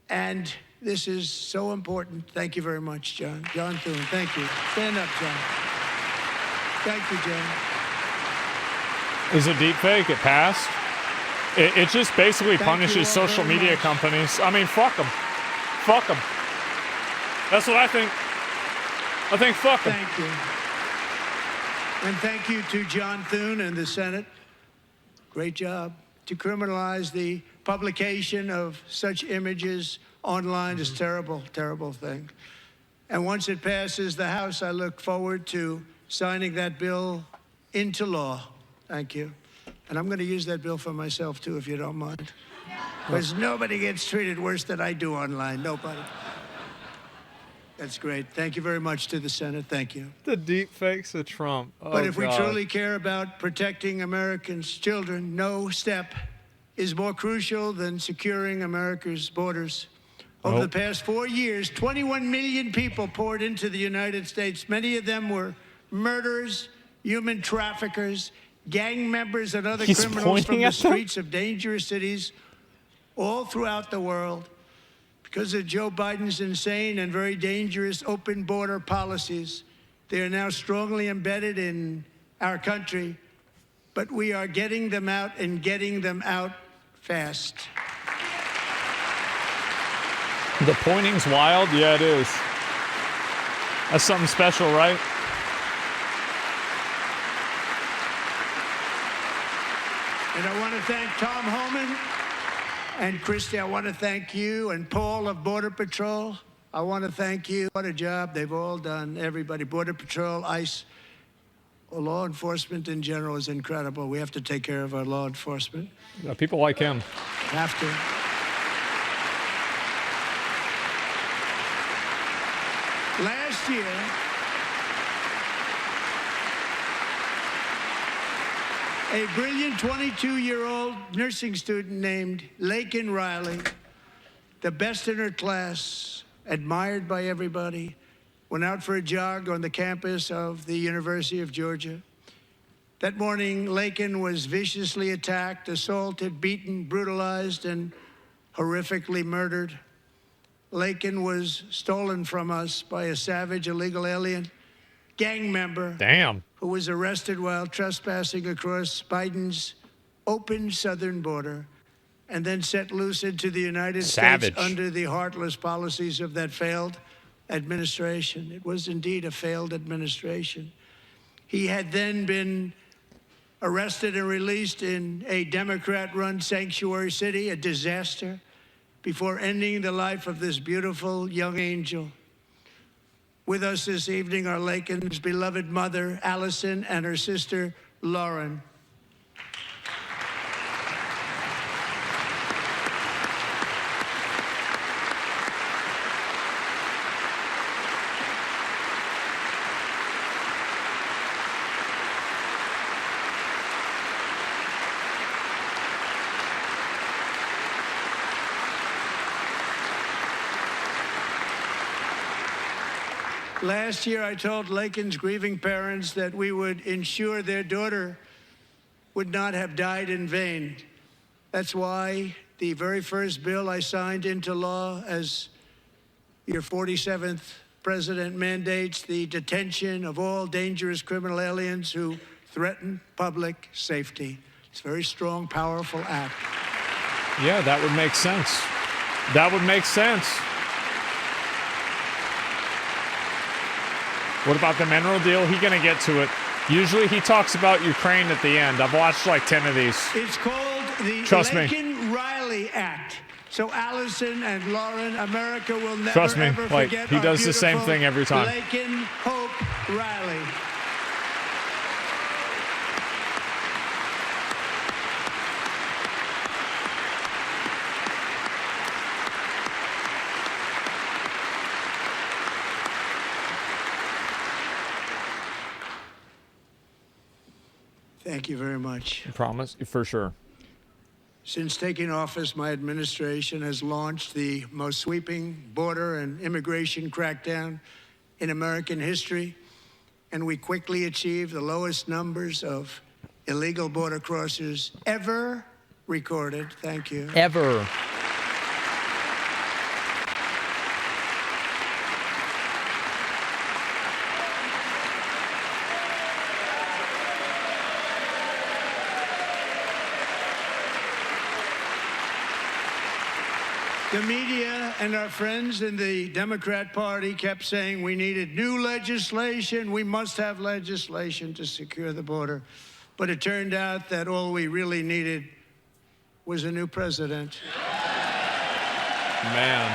and this is so important. Thank you very much, John. John Thune, thank you. Stand up, John. Thank you, John. Is it deep fake? It passed? It just basically punishes social media companies. I mean, fuck them. Fuck them. That's what I think. I think fuck them. Thank you. And thank you to John Thune and the Senate. Great job. To criminalize the publication of such images online is a terrible, terrible thing. And once it passes the House, I look forward to signing that bill into law. Thank you. And I'm going to use that bill for myself, too, if you don't mind. Because nobody gets treated worse than I do online. Nobody. That's great. Thank you very much to the Senate. Thank you. The deep fakes of Trump. Oh, But if God. we truly care about protecting Americans' children, no step is more crucial than securing America's borders. Over the past 4 years, 21 million people poured into the United States. Many of them were murderers, human traffickers, gang members, and other criminals from the streets of dangerous cities all throughout the world. Because of Joe Biden's insane and very dangerous open border policies, they are now strongly embedded in our country, but we are getting them out and getting them out fast. The pointing's wild? Yeah, it is. That's something special, right? And I want to thank Tom Homan and Christy. I want to thank you and Paul of Border Patrol. I want to thank you. What a job they've all done. Everybody, Border Patrol, ICE, law enforcement in general is incredible. We have to take care of our law enforcement. Yeah, people like him. Have to. Last year, a brilliant 22-year-old nursing student named Laken Riley, the best in her class, admired by everybody, went out for a jog on the campus of the University of Georgia. That morning, Laken was viciously attacked, assaulted, beaten, brutalized, and horrifically murdered. Laken was stolen from us by a savage illegal alien gang member. Damn. Who was arrested while trespassing across Biden's open southern border and then set loose into the United States under the heartless policies of that failed administration. It was indeed a failed administration. He had then been arrested and released in a Democrat-run sanctuary city, a disaster, before ending the life of this beautiful young angel. With us this evening are Laken's beloved mother, Allison, and her sister, Lauren. Last year, I told Laken's grieving parents that we would ensure their daughter would not have died in vain. That's why the very first bill I signed into law as your 47th president mandates the detention of all dangerous criminal aliens who threaten public safety. It's a very strong, powerful act. Yeah, that would make sense. That would make sense. What about the mineral deal? He gonna get to it. Usually he talks about Ukraine at the end. I've watched like 10 of these. It's called the Laken-Riley Act. So Allison and Lauren, America will never ever forget he does the same thing every time. Laken Hope Riley. Thank you very much. I promise, for sure. Since taking office, my administration has launched the most sweeping border and immigration crackdown in American history, and we quickly achieved the lowest numbers of illegal border crossers ever recorded. Thank you. Ever. The media and our friends in the Democrat Party kept saying we needed new legislation. We must have legislation to secure the border. But it turned out that all we really needed was a new president. Man.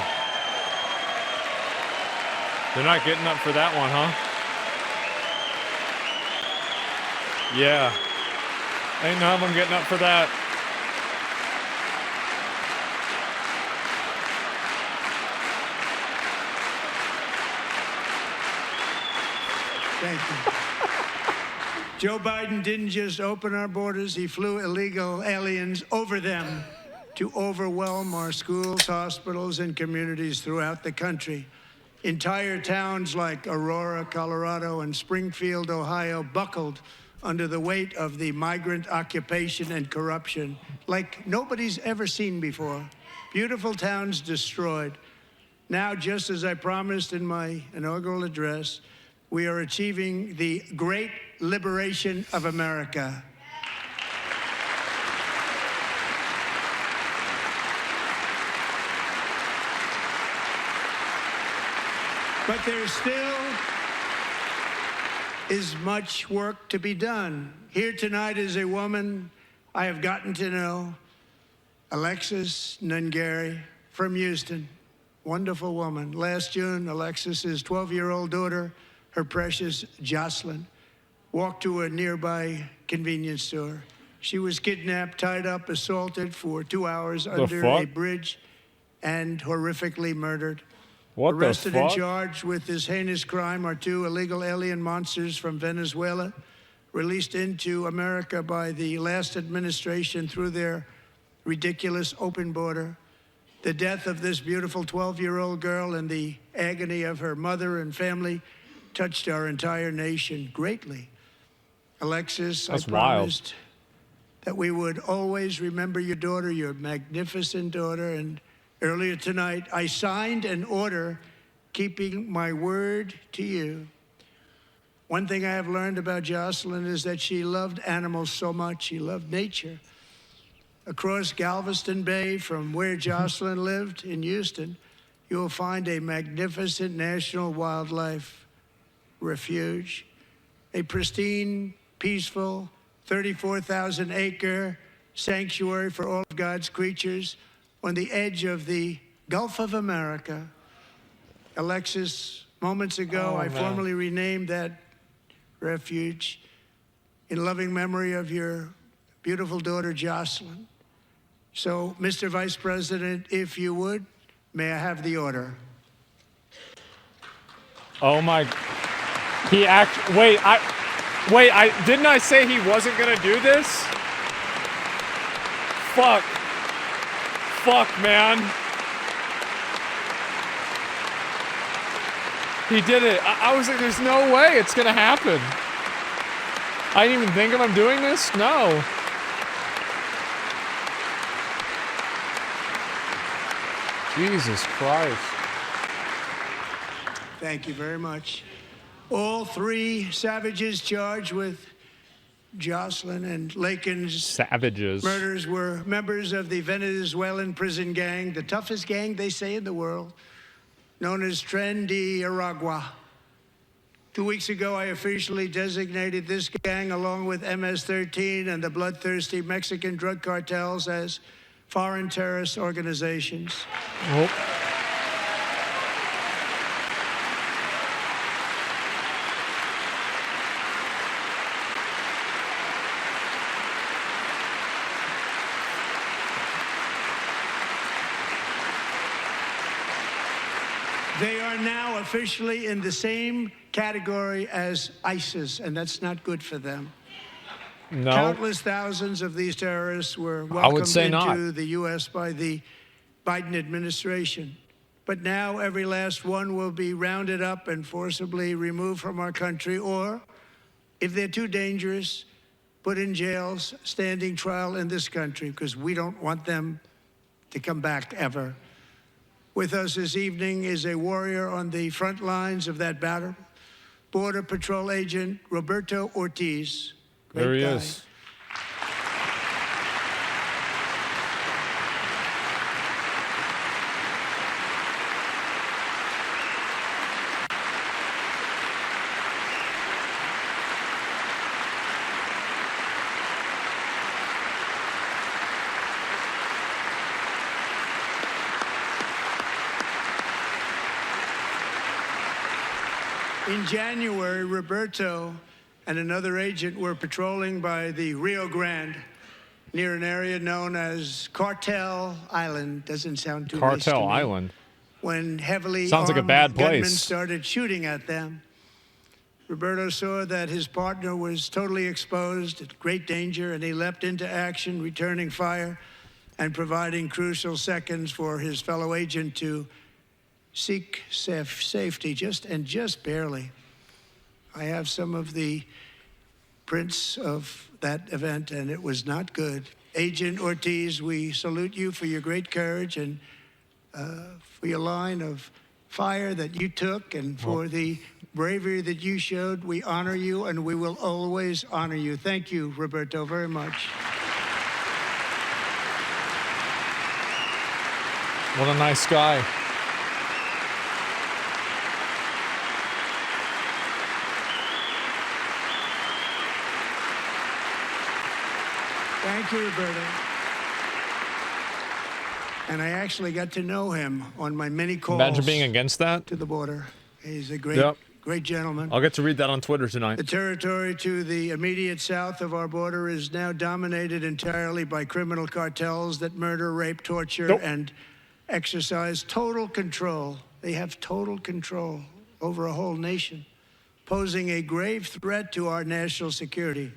They're not getting up for that one, huh? Yeah. Ain't none of them getting up for that. Thank you. Joe Biden didn't just open our borders, he flew illegal aliens over them to overwhelm our schools, hospitals, and communities throughout the country. Entire towns like Aurora, Colorado, and Springfield, Ohio, buckled under the weight of the migrant occupation and corruption like nobody's ever seen before. Beautiful towns destroyed. Now, just as I promised in my inaugural address, we are achieving the great liberation of America. But there still is much work to be done. Here tonight is a woman I have gotten to know, Alexis Nungary from Houston. Wonderful woman. Last June, Alexis's 12-year-old daughter, her precious Jocelyn, walked to a nearby convenience store. She was kidnapped, tied up, assaulted for 2 hours under a bridge, and horrifically murdered. What Arrested the fuck? and charged with this heinous crime are 2 illegal alien monsters from Venezuela, released into America by the last administration through their ridiculous open border. The death of this beautiful 12-year-old girl and the agony of her mother and family touched our entire nation greatly. Alexis, I promised that we would always remember your daughter, your magnificent daughter, and earlier tonight, I signed an order keeping my word to you. One thing I have learned about Jocelyn is that she loved animals so much. She loved nature. Across Galveston Bay, from where Jocelyn lived in Houston, you will find a magnificent national wildlife refuge, a pristine, peaceful, 34,000-acre sanctuary for all of God's creatures on the edge of the Gulf of America. Alexis, moments ago, I formally renamed that refuge in loving memory of your beautiful daughter, Jocelyn. So, Mr. Vice President, if you would, may I have the order? Oh my, didn't I say he wasn't gonna do this? Fuck, man. He did it. I was like, there's no way it's gonna happen. I didn't even think of him doing this? No. Jesus Christ. Thank you very much. All 3 savages charged with Jocelyn and Lakin's murders were members of the Venezuelan prison gang, the toughest gang, they say, in the world, known as Tren de Aragua. 2 weeks ago, I officially designated this gang, along with MS-13 and the bloodthirsty Mexican drug cartels, as foreign terrorist organizations. Oh. They are now officially in the same category as ISIS, and that's not good for them. No. Countless thousands of these terrorists were welcomed into the U.S. by the Biden administration. But now every last one will be rounded up and forcibly removed from our country, or, if they're too dangerous, put in jails, standing trial in this country, because we don't want them to come back ever. With us this evening is a warrior on the front lines of that battle, Border Patrol Agent Roberto Ortiz. There he is. In January, Roberto and another agent were patrolling by the Rio Grande near an area known as Cartel Island. Doesn't sound too nice to me. Cartel Island. When heavily sounds like a bad place. Gunmen started shooting at them. Roberto saw that his partner was totally exposed, at great danger, and he leapt into action, returning fire and providing crucial seconds for his fellow agent to seek safety, just barely. I have some of the prints of that event, and it was not good. Agent Ortiz, we salute you for your great courage and for your line of fire that you took and for the bravery that you showed. We honor you, and we will always honor you. Thank you, Roberto, very much. What a nice guy. Thank you, Roberto. And I actually got to know him on my many calls. Imagine being against that. To the border. He's a great gentleman. I'll get to read that on Twitter tonight. The territory to the immediate south of our border is now dominated entirely by criminal cartels that murder, rape, torture, and exercise total control. They have total control over a whole nation, posing a grave threat to our national security.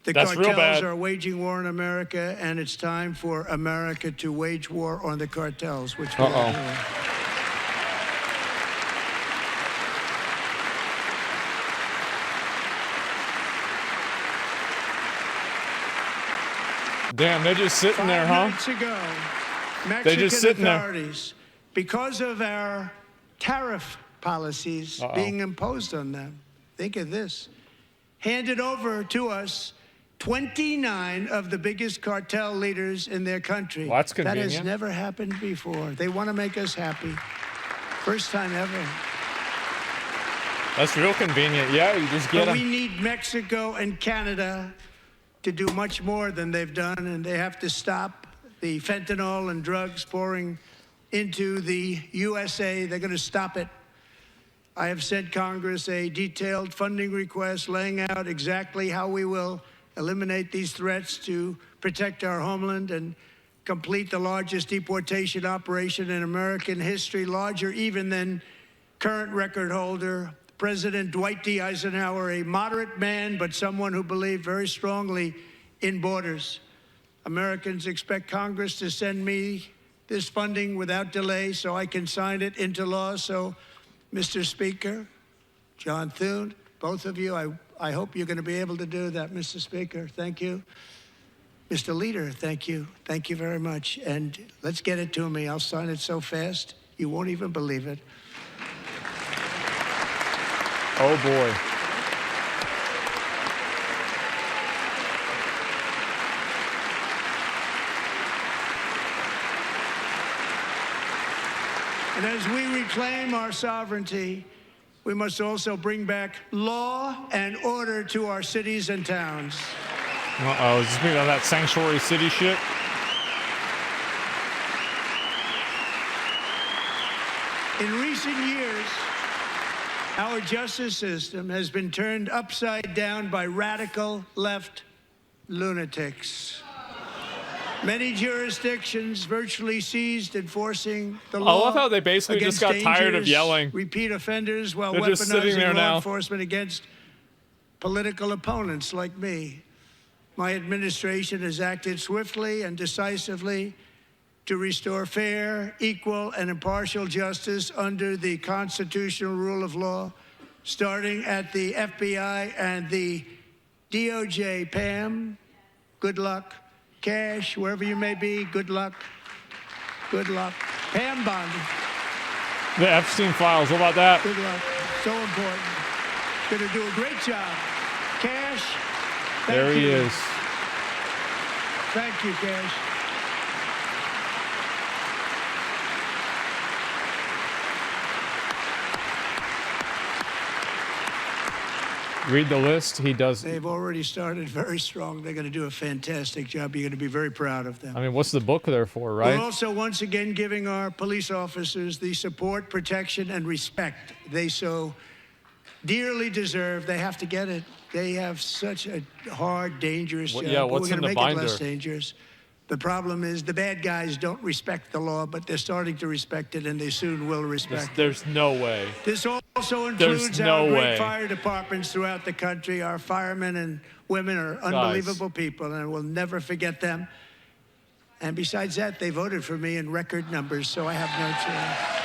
The cartels are waging war in America, and it's time for America to wage war on the cartels, which we are doing. Damn, they're just sitting there, huh? 5 nights ago, Mexican They're just sitting authorities, because of our tariff policies being imposed on them, think of this, handed over to us 29 of the biggest cartel leaders in their country. Well, that's convenient. That has never happened before. They want to make us happy. First time ever. That's real convenient. Yeah, you just get them. We need Mexico and Canada to do much more than they've done, and they have to stop the fentanyl and drugs pouring into the USA. They're going to stop it. I have sent Congress a detailed funding request laying out exactly how we will eliminate these threats to protect our homeland and complete the largest deportation operation in American history, larger even than current record holder President Dwight D. Eisenhower, a moderate man, but someone who believed very strongly in borders. Americans expect Congress to send me this funding without delay so I can sign it into law. So, Mr. Speaker, John Thune, both of you, I hope you're going to be able to do that, Mr. Speaker. Thank you. Mr. Leader, thank you. Thank you very much. And let's get it to me. I'll sign it so fast, you won't even believe it. Oh, boy. And as we reclaim our sovereignty, we must also bring back law and order to our cities and towns. Uh-oh, is this me on that sanctuary city shit? In recent years, our justice system has been turned upside down by radical left lunatics. Many jurisdictions virtually ceased enforcing the law. I love how they basically just got tired of yelling. Repeat offenders while They're just sitting there weaponizing law now. enforcement against political opponents like me. My administration has acted swiftly and decisively to restore fair, equal, and impartial justice under the constitutional rule of law, starting at the FBI and the DOJ. Pam, good luck. Cash, wherever you may be, good luck. Good luck. Pam Bondi. The Epstein files, what about that? Good luck. So important. Going to do a great job. Cash, There he is. Thank you, Cash. Read the list. He does. They've already started very strong. They're going to do a fantastic job. You're going to be very proud of them. I mean, what's the book there for, right? We're also once again giving our police officers the support, protection, and respect they so dearly deserve. They have to get it. They have such a hard, dangerous job. Yeah, what's We're in going the to make it binder? less dangerous. The problem is the bad guys don't respect the law, but they're starting to respect it, and they soon will respect it. There's no way. This also includes no our great way. fire departments throughout the country. Our firemen and women are unbelievable people, and we'll never forget them. And besides that, they voted for me in record numbers, so I have no choice.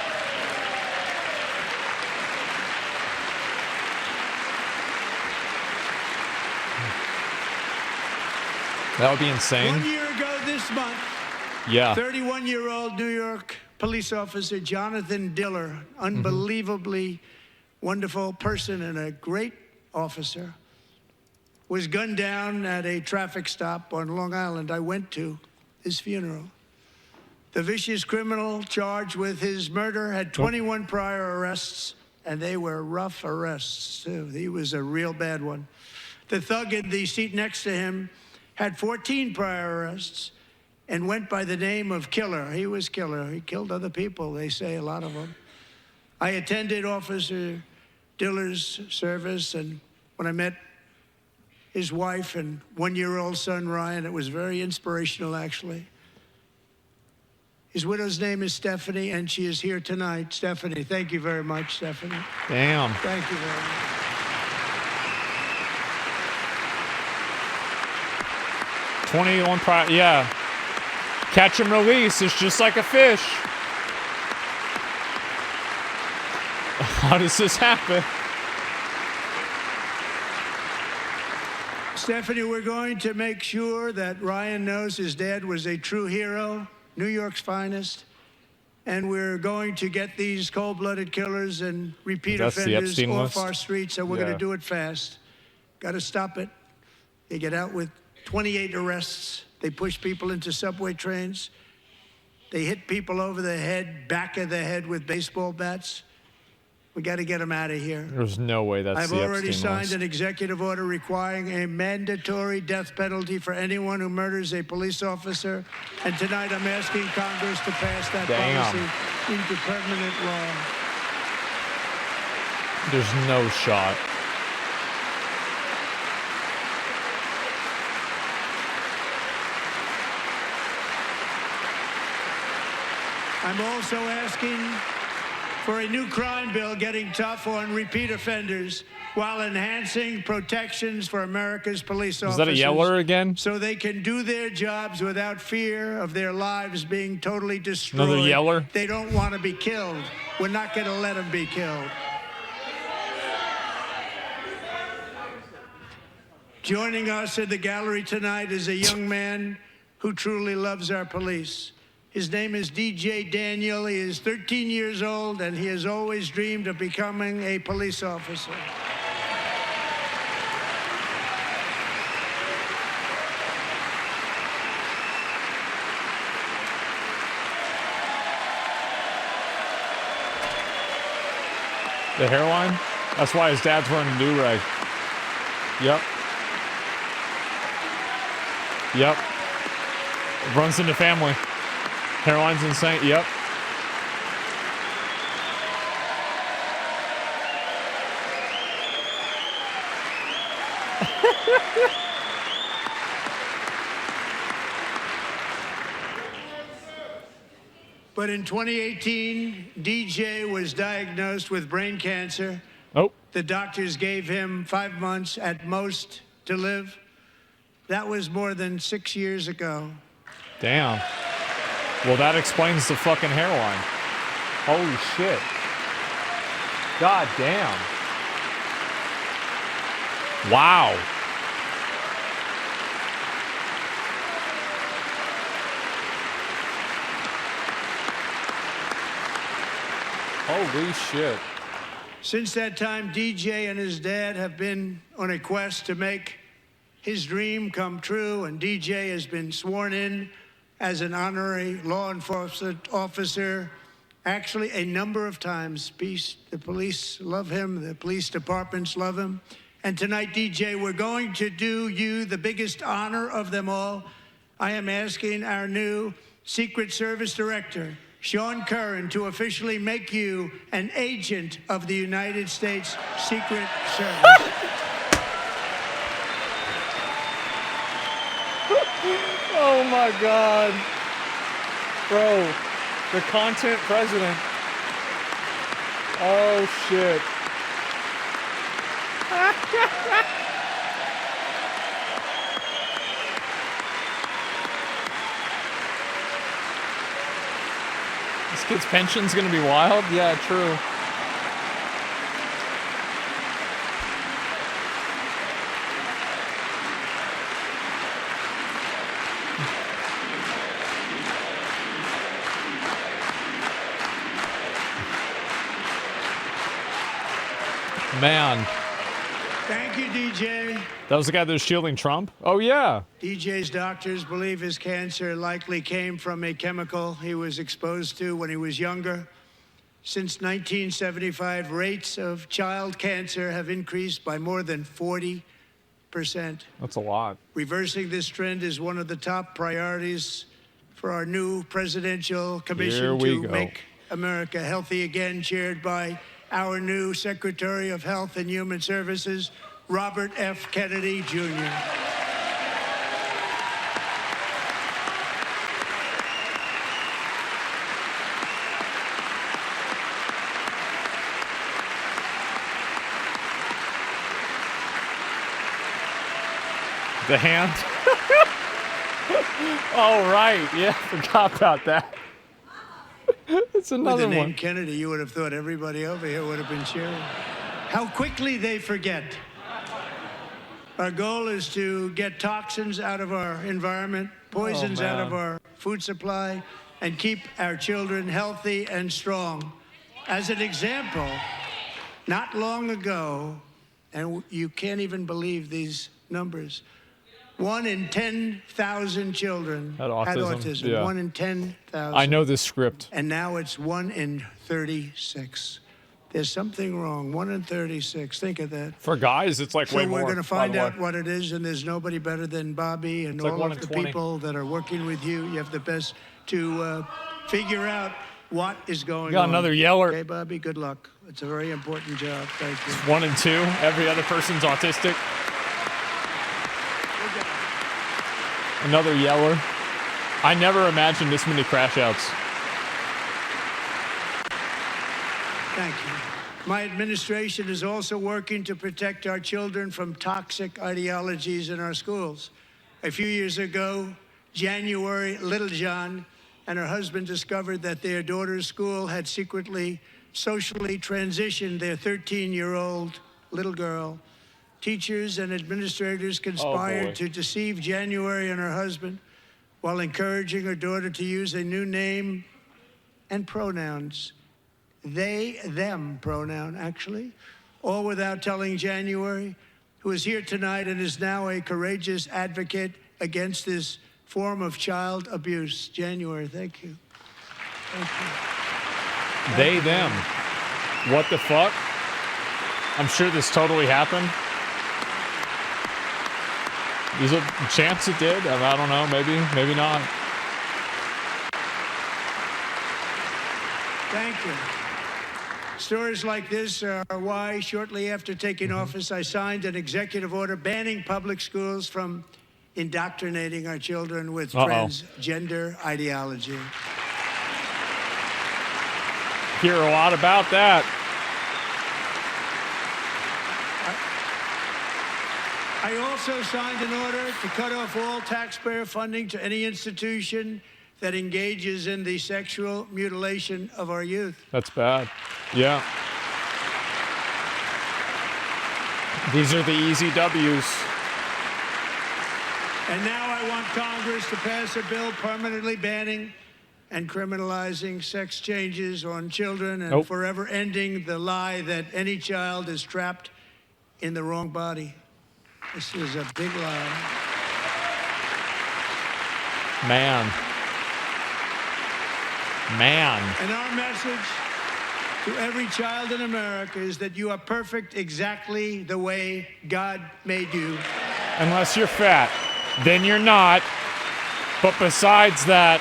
That would be insane. 1 year ago this month, Yeah. 31-year-old New York police officer Jonathan Diller, unbelievably wonderful person and a great officer, was gunned down at a traffic stop on Long Island. I went to his funeral. The vicious criminal charged with his murder had 21 prior arrests, and they were rough arrests, too. He was a real bad one. The thug in the seat next to him had 14 prior arrests and went by the name of Killer. He was Killer. He killed other people, they say, a lot of them. I attended Officer Diller's service, and when I met his wife and one-year-old son, Ryan, it was very inspirational, actually. His widow's name is Stephanie, and she is here tonight. Stephanie, thank you very much, Stephanie. Damn. Thank you very much. Yeah. Catch and release. It's just like a fish. How does this happen? Stephanie, we're going to make sure that Ryan knows his dad was a true hero, New York's finest, and we're going to get these cold-blooded killers and repeat offenders off our streets, and we're going to do it fast. Got to stop it. They get out with 28 arrests. They push people into subway trains. They hit people over the head, back of the head with baseball bats. We got to get them out of here. There's no way that's I've the already Epstein signed list. an executive order requiring a mandatory death penalty for anyone who murders a police officer. And tonight I'm asking Congress to pass that policy into permanent law. There's no shot. I'm also asking for a new crime bill getting tough on repeat offenders while enhancing protections for America's police officers. Is that a yeller again? So they can do their jobs without fear of their lives being totally destroyed. Another yeller? They don't want to be killed. We're not going to let them be killed. Joining us in the gallery tonight is a young man who truly loves our police. His name is DJ Daniel. He is 13 years old, and he has always dreamed of becoming a police officer. The hairline? That's why his dad's wearing a do-rag. Yep. Yep. It runs in the family. Hairline's insane. Yep. But in 2018, DJ was diagnosed with brain cancer. Oh. The doctors gave him 5 months at most to live. That was more than 6 years ago. Damn. Well, that explains the fucking hairline. Holy shit. God damn. Wow. Holy shit. Since that time, DJ and his dad have been on a quest to make his dream come true, and DJ has been sworn in as an honorary law enforcement officer, actually a number of times. The police love him, the police departments love him. And tonight, DJ, we're going to do you the biggest honor of them all. I am asking our new Secret Service Director, Sean Curran, to officially make you an agent of the United States Secret Service. Oh my God. Bro, the content president. Oh shit. This kid's pension's gonna be wild? Yeah, true. Man. Thank you, DJ. That was the guy that was shielding Trump? Oh, yeah. DJ's doctors believe his cancer likely came from a chemical he was exposed to when he was younger. Since 1975, rates of child cancer have increased by more than 40%. That's a lot. Reversing this trend is one of the top priorities for our new presidential commission to make America healthy again, chaired by our new Secretary of Health and Human Services, Robert F. Kennedy, Jr. The hand? Oh, right. Yeah, forgot about that. It's another With the name one. Kennedy, you would have thought everybody over here would have been cheering. How quickly they forget. Our goal is to get toxins out of our environment, poisons out of our food supply, and keep our children healthy and strong. As an example, not long ago, and you can't even believe these numbers, 1 in 10,000 children had autism. Yeah. 1 in 10,000. I know this script. And now it's 1 in 36. There's something wrong. 1 in 36. Think of that. For guys, it's like way more. So we're going to find out what it is, and there's nobody better than Bobby and all of the people that are working with you. You have the best to figure out what is going on. Got another yeller. Okay, Bobby, good luck. It's a very important job. Thank you. It's 1 in 2. Every other person's autistic. Another yeller. I never imagined this many crash outs. Thank you. My administration is also working to protect our children from toxic ideologies in our schools. A few years ago, January, Littlejohn and her husband discovered that their daughter's school had secretly socially transitioned their 13-year-old little girl. Teachers and administrators conspired to deceive January and her husband while encouraging her daughter to use a new name and pronouns. They, them pronoun, actually, all without telling January, who is here tonight and is now a courageous advocate against this form of child abuse. January, thank you. Thank you. They, them. What the fuck? I'm sure this totally happened. There's a chance it did. I don't know. Maybe not. Thank you. Stories like this are why, shortly after taking office, I signed an executive order banning public schools from indoctrinating our children with transgender ideology. Hear a lot about that. I also signed an order to cut off all taxpayer funding to any institution that engages in the sexual mutilation of our youth. That's bad. Yeah. These are the easy W's. And now I want Congress to pass a bill permanently banning and criminalizing sex changes on children and forever ending the lie that any child is trapped in the wrong body. This is a big lie. Man. And our message to every child in America is that you are perfect exactly the way God made you. Unless you're fat, then you're not. But besides that,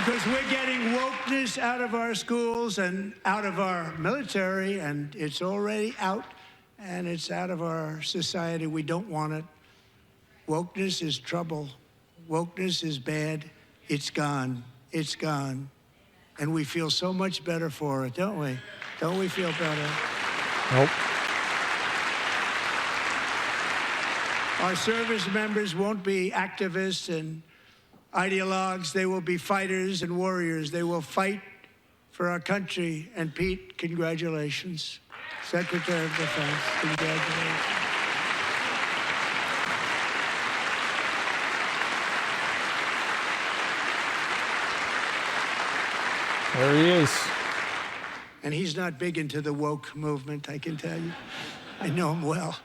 Because we're getting wokeness out of our schools and out of our military, and it's already out, and it's out of our society. We don't want it. Wokeness is trouble. Wokeness is bad. It's gone. It's gone. And we feel so much better for it, don't we? Don't we feel better? Nope. Our service members won't be activists and ideologues. They will be fighters and warriors. They will fight for our country. And Pete, congratulations. Secretary of Defense, congratulations. There he is. And he's not big into the woke movement, I can tell you. I know him well.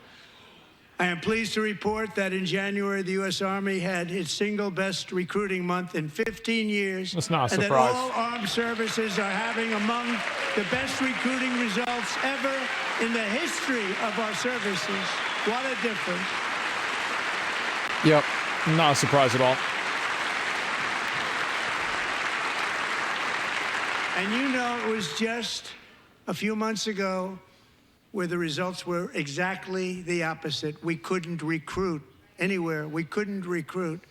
I am pleased to report that in January, the U.S. Army had its single best recruiting month in 15 years. That's not a and surprise. that all armed services are having among the best recruiting results ever in the history of our services. What a difference. Yep. Not a surprise at all. And you know, it was just a few months ago where the results were exactly the opposite. We couldn't recruit anywhere. We couldn't recruit.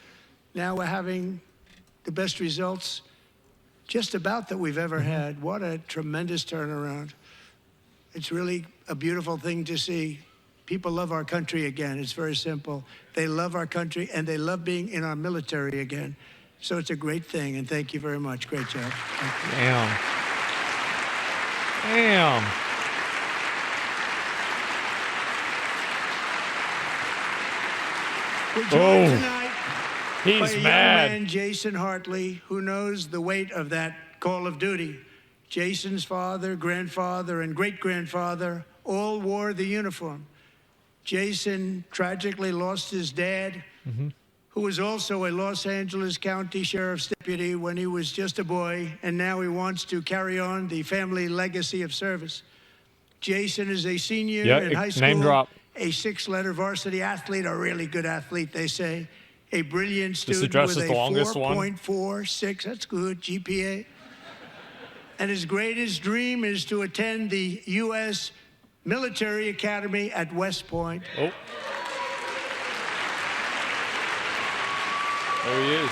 Now we're having the best results just about that we've ever had. What a tremendous turnaround. It's really a beautiful thing to see. People love our country again. It's very simple. They love our country, and they love being in our military again. So it's a great thing, and thank you very much. Great job. Damn. Damn. We're joined tonight by He's a young mad. man, Jason Hartley, who knows the weight of that call of duty. Jason's father, grandfather, and great-grandfather all wore the uniform. Jason tragically lost his dad, who was also a Los Angeles County Sheriff's deputy when he was just a boy, and now he wants to carry on the family legacy of service. Jason is a senior in high school, name drop. a 6-letter varsity athlete, a really good athlete, they say, a brilliant student address with is a the longest one. 4.46, that's good, GPA. And his greatest dream is to attend the U.S. Military Academy at West Point. Oh. There he is.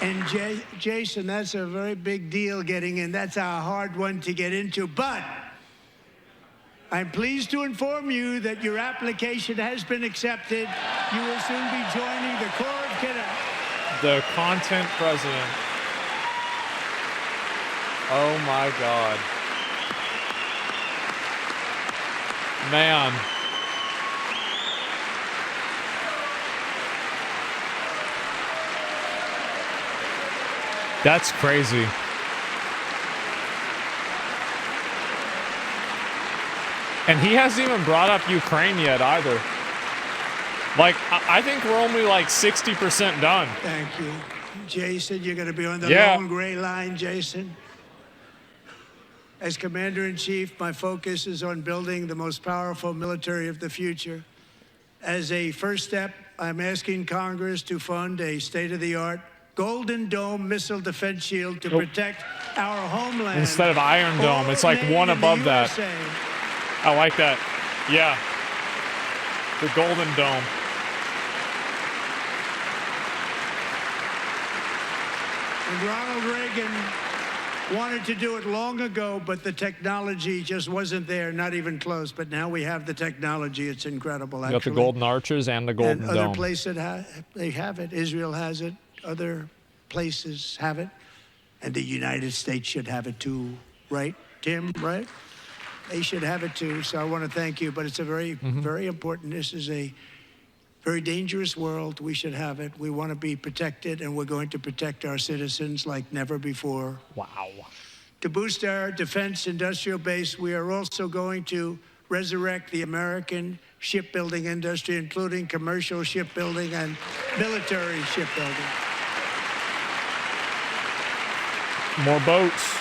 And Jason, that's a very big deal getting in. That's a hard one to get into. But I'm pleased to inform you that your application has been accepted. You will soon be joining the Corps of Cadets. The content president. Oh my God. Man. That's crazy. And he hasn't even brought up Ukraine yet either. Like, I think we're only like 60% done. Thank you. Jason, you're going to be on the Yeah. long gray line, Jason. As Commander-in-Chief, my focus is on building the most powerful military of the future. As a first step, I'm asking Congress to fund a state-of-the-art Golden Dome missile defense shield to protect our homeland. Instead of Iron Dome, it's like one above that. I like that. Yeah. The Golden Dome. And Ronald Reagan wanted to do it long ago, but the technology just wasn't there, not even close. But now we have the technology. It's incredible, You actually. got the Golden Arches and the Golden and Dome. other places they have it. Israel has it. Other places have it. And the United States should have it too, right, Tim, right? They should have it too. So I want to thank you. But it's a very, very important. This is a very dangerous world. We should have it. We want to be protected, and we're going to protect our citizens like never before. Wow. To boost our defense industrial base, we are also going to resurrect the American shipbuilding industry, including commercial shipbuilding and military shipbuilding. More boats.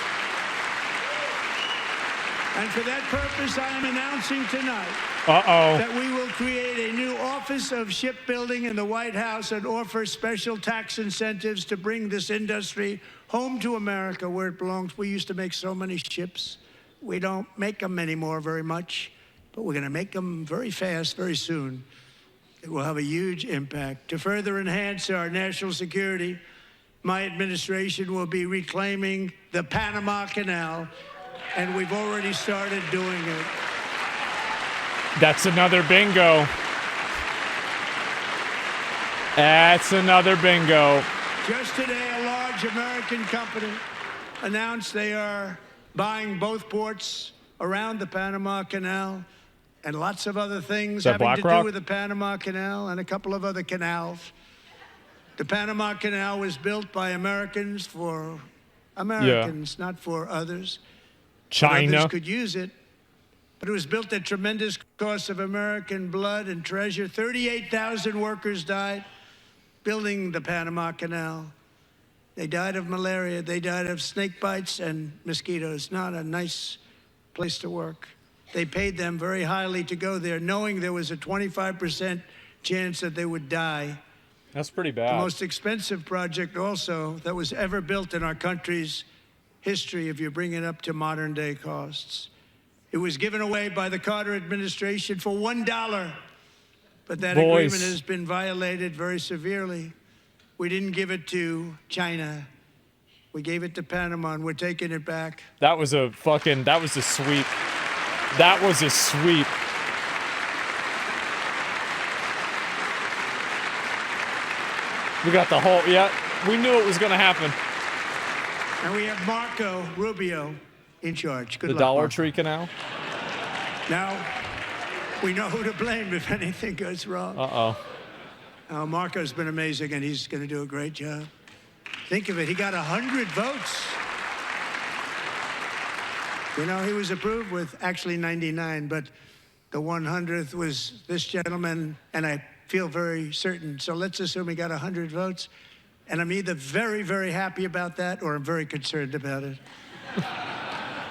And for that purpose, I am announcing tonight that we will create a new Office of Shipbuilding in the White House and offer special tax incentives to bring this industry home to America where it belongs. We used to make so many ships. We don't make them anymore very much, but we're going to make them very fast, very soon. It will have a huge impact. To further enhance our national security, my administration will be reclaiming the Panama Canal, and we've already started doing it. That's another bingo. That's another bingo. Just today, a large American company announced they are buying both ports around the Panama Canal and lots of other things having to do with the Panama Canal and a couple of other canals. The Panama Canal was built by Americans for Americans, not for others. China. Others could use it, but it was built at tremendous cost of American blood and treasure. 38,000 workers died building the Panama Canal. They died of malaria. They died of snake bites and mosquitoes. Not a nice place to work. They paid them very highly to go there, knowing there was a 25% chance that they would die. That's pretty bad. The most expensive project also that was ever built in our country's history, if you bring it up to modern day costs. It was given away by the Carter administration for $1, but that agreement has been violated very severely. We didn't give it to China. We gave it to Panama, and we're taking it back. That was a sweep. That was a sweep. We got the whole, we knew it was going to happen. And we have Marco Rubio in charge. Good luck, the Dollar Marco. Tree Canal. Now, we know who to blame if anything goes wrong. Marco's been amazing, and he's going to do a great job. Think of it, he got 100 votes. You know, he was approved with actually 99, but the 100th was this gentleman, and I feel very certain. So let's assume he got 100 votes. And I'm either very, very happy about that or I'm very concerned about it.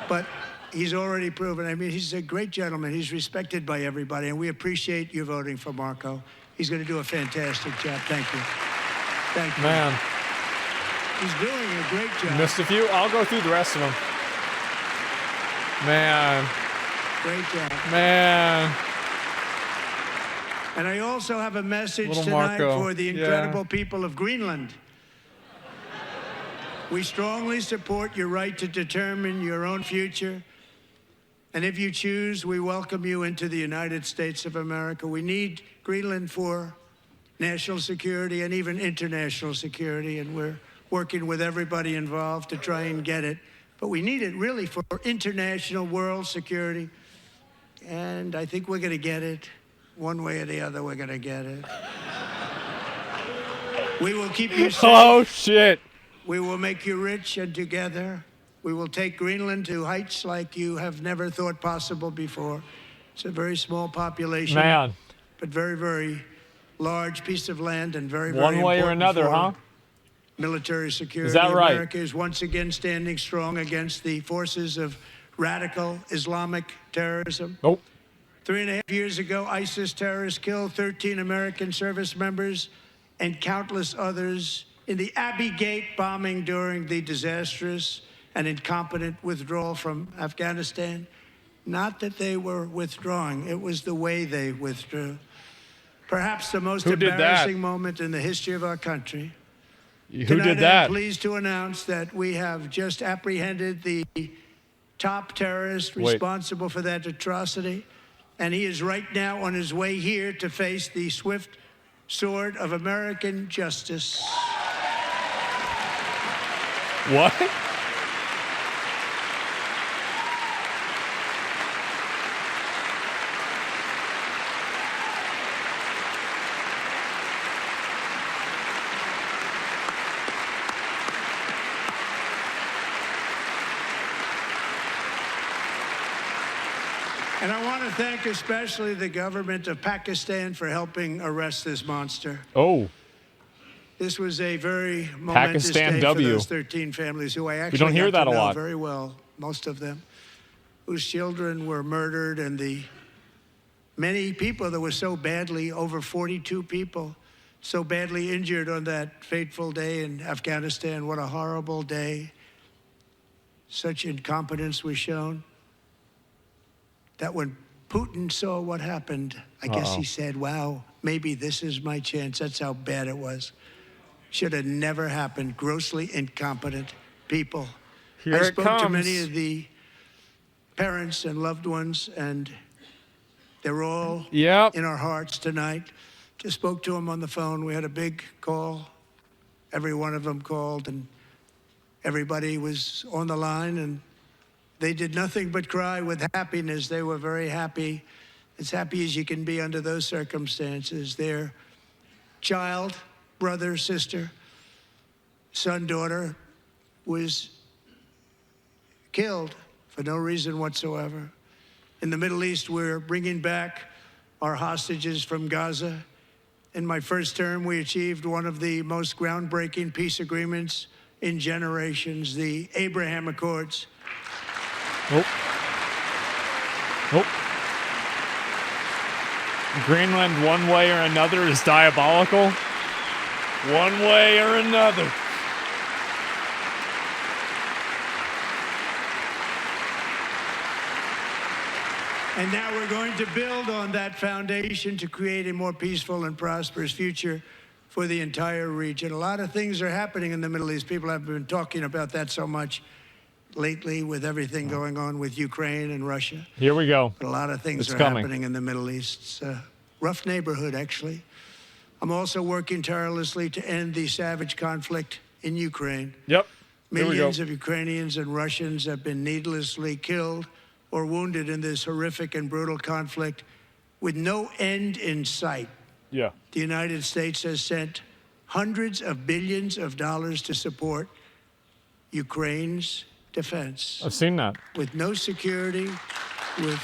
But he's already proven. I mean, he's a great gentleman. He's respected by everybody, and we appreciate you voting for Marco. He's going to do a fantastic job. Thank you. Thank you. Man. He's doing a great job. Missed a few. I'll go through the rest of them. Man. Great job. Man. And I also have a message Little tonight Marco. for the incredible people of Greenland. We strongly support your right to determine your own future. And if you choose, we welcome you into the United States of America. We need Greenland for national security and even international security, and we're working with everybody involved to try and get it. But we need it really for international world security. And I think we're going to get it. One way or the other, we're going to get it. We will keep you safe. Oh, shit. We will make you rich, and together we will take Greenland to heights like you have never thought possible before. It's a very small population, Man. but very, very large piece of land, and very, very One way or important another, for huh? military security. Is that right? America is once again standing strong against the forces of radical Islamic terrorism. Nope. 3.5 years ago, ISIS terrorists killed 13 American service members and countless others in the Abbey Gate bombing during the disastrous and incompetent withdrawal from Afghanistan. Not that they were withdrawing, it was the way they withdrew. Perhaps the most embarrassing moment in the history of our country. Who Tonight, did that? I'm pleased to announce that we have just apprehended the top terrorist responsible for that atrocity. And he is right now on his way here to face the swift sword of American justice. What? And I want to thank especially the government of Pakistan for helping arrest this monster. Oh. This was a very momentous Pakistan day W. for those 13 families who I actually don't hear got that to a know lot. very well, most of them, whose children were murdered, and the many people that were so badly, over 42 people, so badly injured on that fateful day in Afghanistan. What a horrible day. Such incompetence was shown that when Putin saw what happened, I guess he said, wow, maybe this is my chance. That's how bad it was. Should have never happened. Grossly incompetent people. Here I it spoke to comes. many of the parents and loved ones, and they're all in our hearts tonight. Just spoke to them on the phone. We had a big call. Every one of them called, and everybody was on the line, and they did nothing but cry with happiness. They were very happy, as happy as you can be under those circumstances. Their child, brother, sister, son, daughter was killed for no reason whatsoever. In the Middle East, we're bringing back our hostages from Gaza. In my first term, we achieved one of the most groundbreaking peace agreements in generations, the Abraham Accords. Greenland, one way or another, is diabolical. One way or another. And now we're going to build on that foundation to create a more peaceful and prosperous future for the entire region. A lot of things are happening in the Middle East. People have been talking about that so much lately with everything going on with Ukraine and Russia. Here we go. But a lot of things It's are coming. happening in the Middle East. It's a rough neighborhood, actually. I'm also working tirelessly to end the savage conflict in Ukraine. Yep. Here we go. Millions of Ukrainians and Russians have been needlessly killed or wounded in this horrific and brutal conflict with no end in sight. Yeah. The United States has sent hundreds of billions of dollars to support Ukraine's defense. I've seen that. With no security, with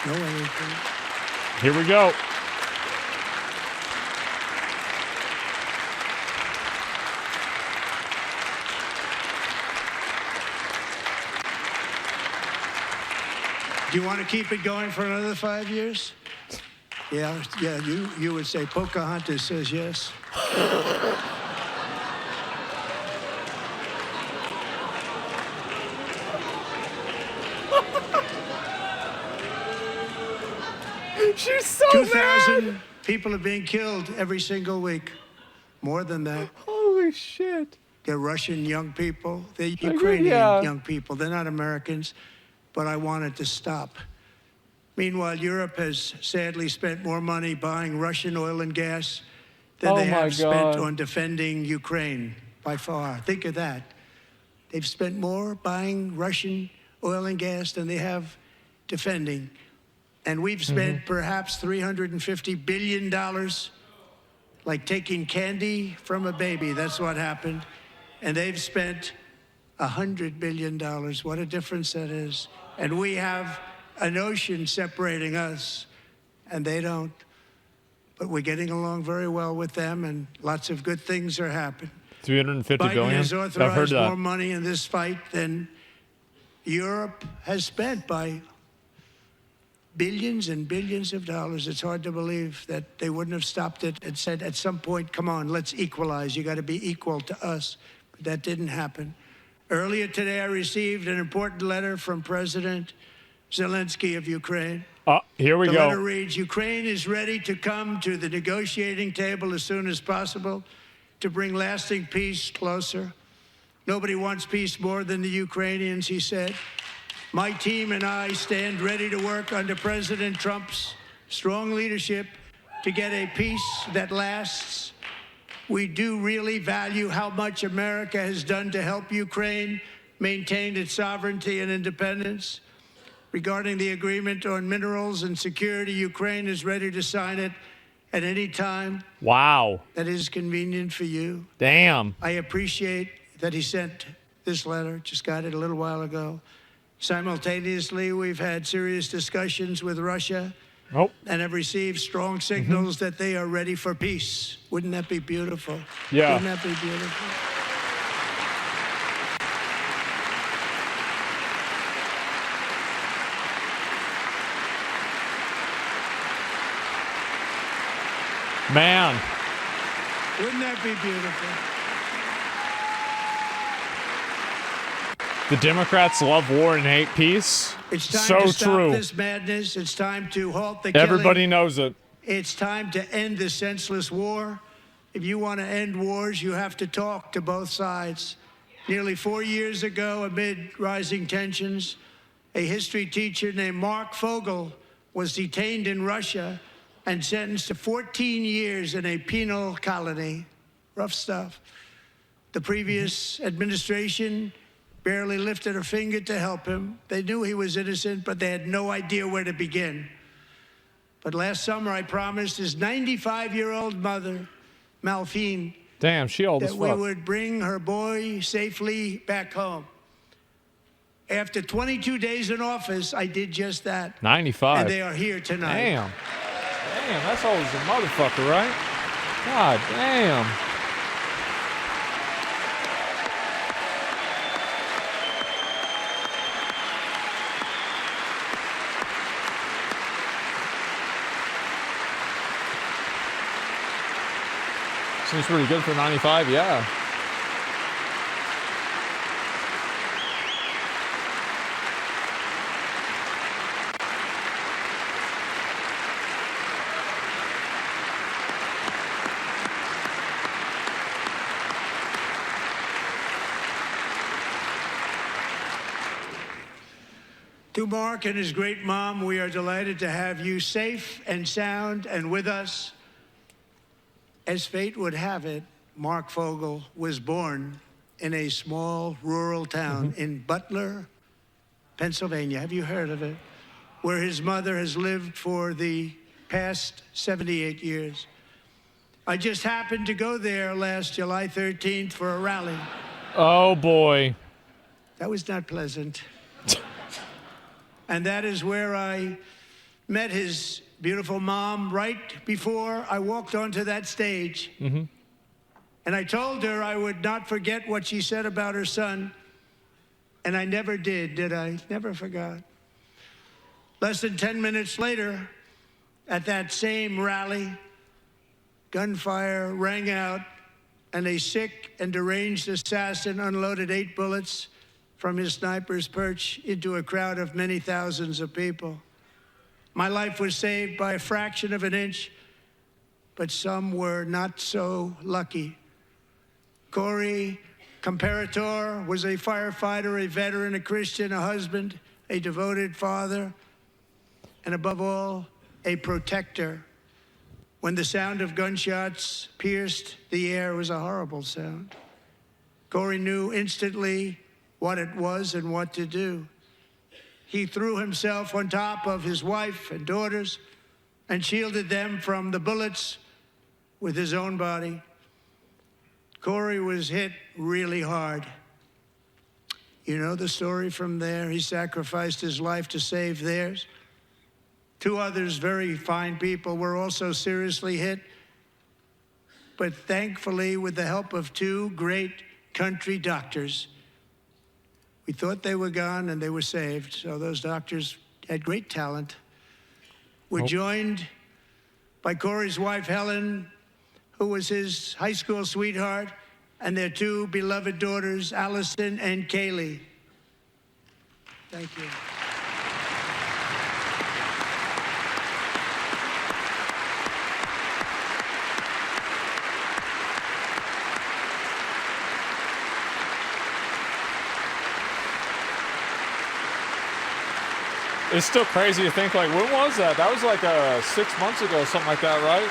no anything. Here we go. Do you want to keep it going for another 5 years? Yeah, you would say Pocahontas says yes. She's so 2,000 people are being killed every single week. More than that. Holy shit. They're Russian young people. They're Ukrainian young people. They're not Americans. But I want it to stop. Meanwhile, Europe has sadly spent more money buying Russian oil and gas than they have spent on defending Ukraine, by far. Think of that. They've spent more buying Russian oil and gas than they have defending. And we've spent perhaps $350 billion, like taking candy from a baby. That's what happened. And they've spent $100 billion. What a difference that is. And we have an ocean separating us, and they don't. But we're getting along very well with them, and lots of good things are happening. 350 Biden billion? has I've heard authorized that. more money in this fight than Europe has spent by billions and billions of dollars. It's hard to believe that they wouldn't have stopped it and said at some point, come on, let's equalize. You got to be equal to us. But that didn't happen. Earlier today, I received an important letter from President Zelensky of Ukraine. Here we The go. letter reads, Ukraine is ready to come to the negotiating table as soon as possible to bring lasting peace closer. Nobody wants peace more than the Ukrainians, he said. My team and I stand ready to work under President Trump's strong leadership to get a peace that lasts. We do really value how much America has done to help Ukraine maintain its sovereignty and independence. Regarding the agreement on minerals and security, Ukraine is ready to sign it at any time. Wow. That is convenient for you. Damn. I appreciate that he sent this letter, just got it a little while ago. Simultaneously, we've had serious discussions with Russia Nope. and have received strong signals that they are ready for peace. Wouldn't that be beautiful? Yeah. Wouldn't that be beautiful? Man. Wouldn't that be beautiful? The Democrats love war and hate peace. It's time so to stop true. this madness. It's time to halt the killing. Everybody knows it. It's time to end this senseless war. If you want to end wars, you have to talk to both sides. Nearly 4 years ago, amid rising tensions, a history teacher named Mark Fogel was detained in Russia and sentenced to 14 years in a penal colony. Rough stuff. The previous administration barely lifted a finger to help him. They knew he was innocent, but they had no idea where to begin. But last summer, I promised his 95-year-old mother, Malphine, Damn, she old as that fuck. we would bring her boy safely back home. After 22 days in office, I did just that. 95. And they are here tonight. Damn. Damn, that's old as a motherfucker, right? God damn. Seems pretty good for 95, yeah. To Mark and his great mom, we are delighted to have you safe and sound and with us. As fate would have it, Mark Fogel was born in a small rural town in Butler, Pennsylvania. Have you heard of it? Where his mother has lived for the past 78 years. I just happened to go there last July 13th for a rally. Oh, boy. That was not pleasant. And that is where I met his beautiful mom right before I walked onto that stage. And I told her I would not forget what she said about her son. And I never did I? Never forgot. Less than 10 minutes later, at that same rally, gunfire rang out, and a sick and deranged assassin unloaded 8 bullets from his sniper's perch into a crowd of many thousands of people. My life was saved by a fraction of an inch, but some were not so lucky. Corey Comparator was a firefighter, a veteran, a Christian, a husband, a devoted father, and above all, a protector. When the sound of gunshots pierced the air, it was a horrible sound. Corey knew instantly what it was and what to do. He threw himself on top of his wife and daughters and shielded them from the bullets with his own body. Corey was hit really hard. You know the story from there. He sacrificed his life to save theirs. 2 others, very fine people, were also seriously hit. But thankfully, with the help of 2 great country doctors, we thought they were gone and they were saved. So those doctors had great talent. We're joined by Corey's wife, Helen, who was his high school sweetheart, and their 2 beloved daughters, Allison and Kaylee. Thank you. It's still crazy to think, like, when was that? That was like 6 months ago, something like that, right?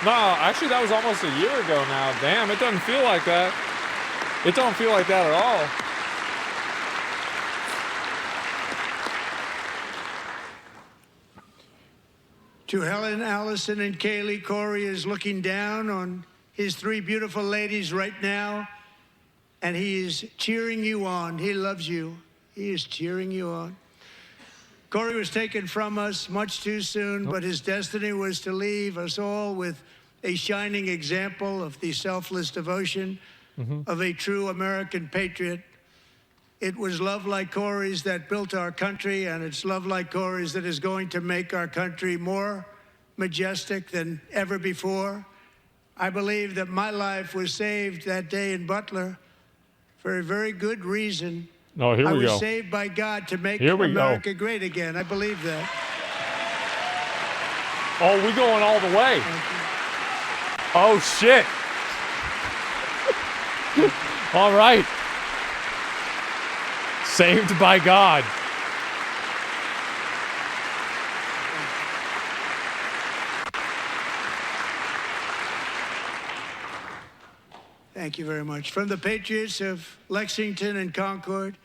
No, actually, that was almost a year ago now. Damn, it doesn't feel like that. It don't feel like that at all. To Helen, Allison, and Kaylee, Corey is looking down on his 3 beautiful ladies right now, and he is cheering you on. He loves you. He is cheering you on. Corey was taken from us much too soon, but his destiny was to leave us all with a shining example of the selfless devotion of a true American patriot. It was love like Corey's that built our country, and it's love like Corey's that is going to make our country more majestic than ever before. I believe that my life was saved that day in Butler for a very good reason. Oh, here we go. I was saved by God to make Here we America go. great again. I believe that. Oh, we going all the way. Oh, shit. All right. Saved by God. Thank you very much. From the patriots of Lexington and Concord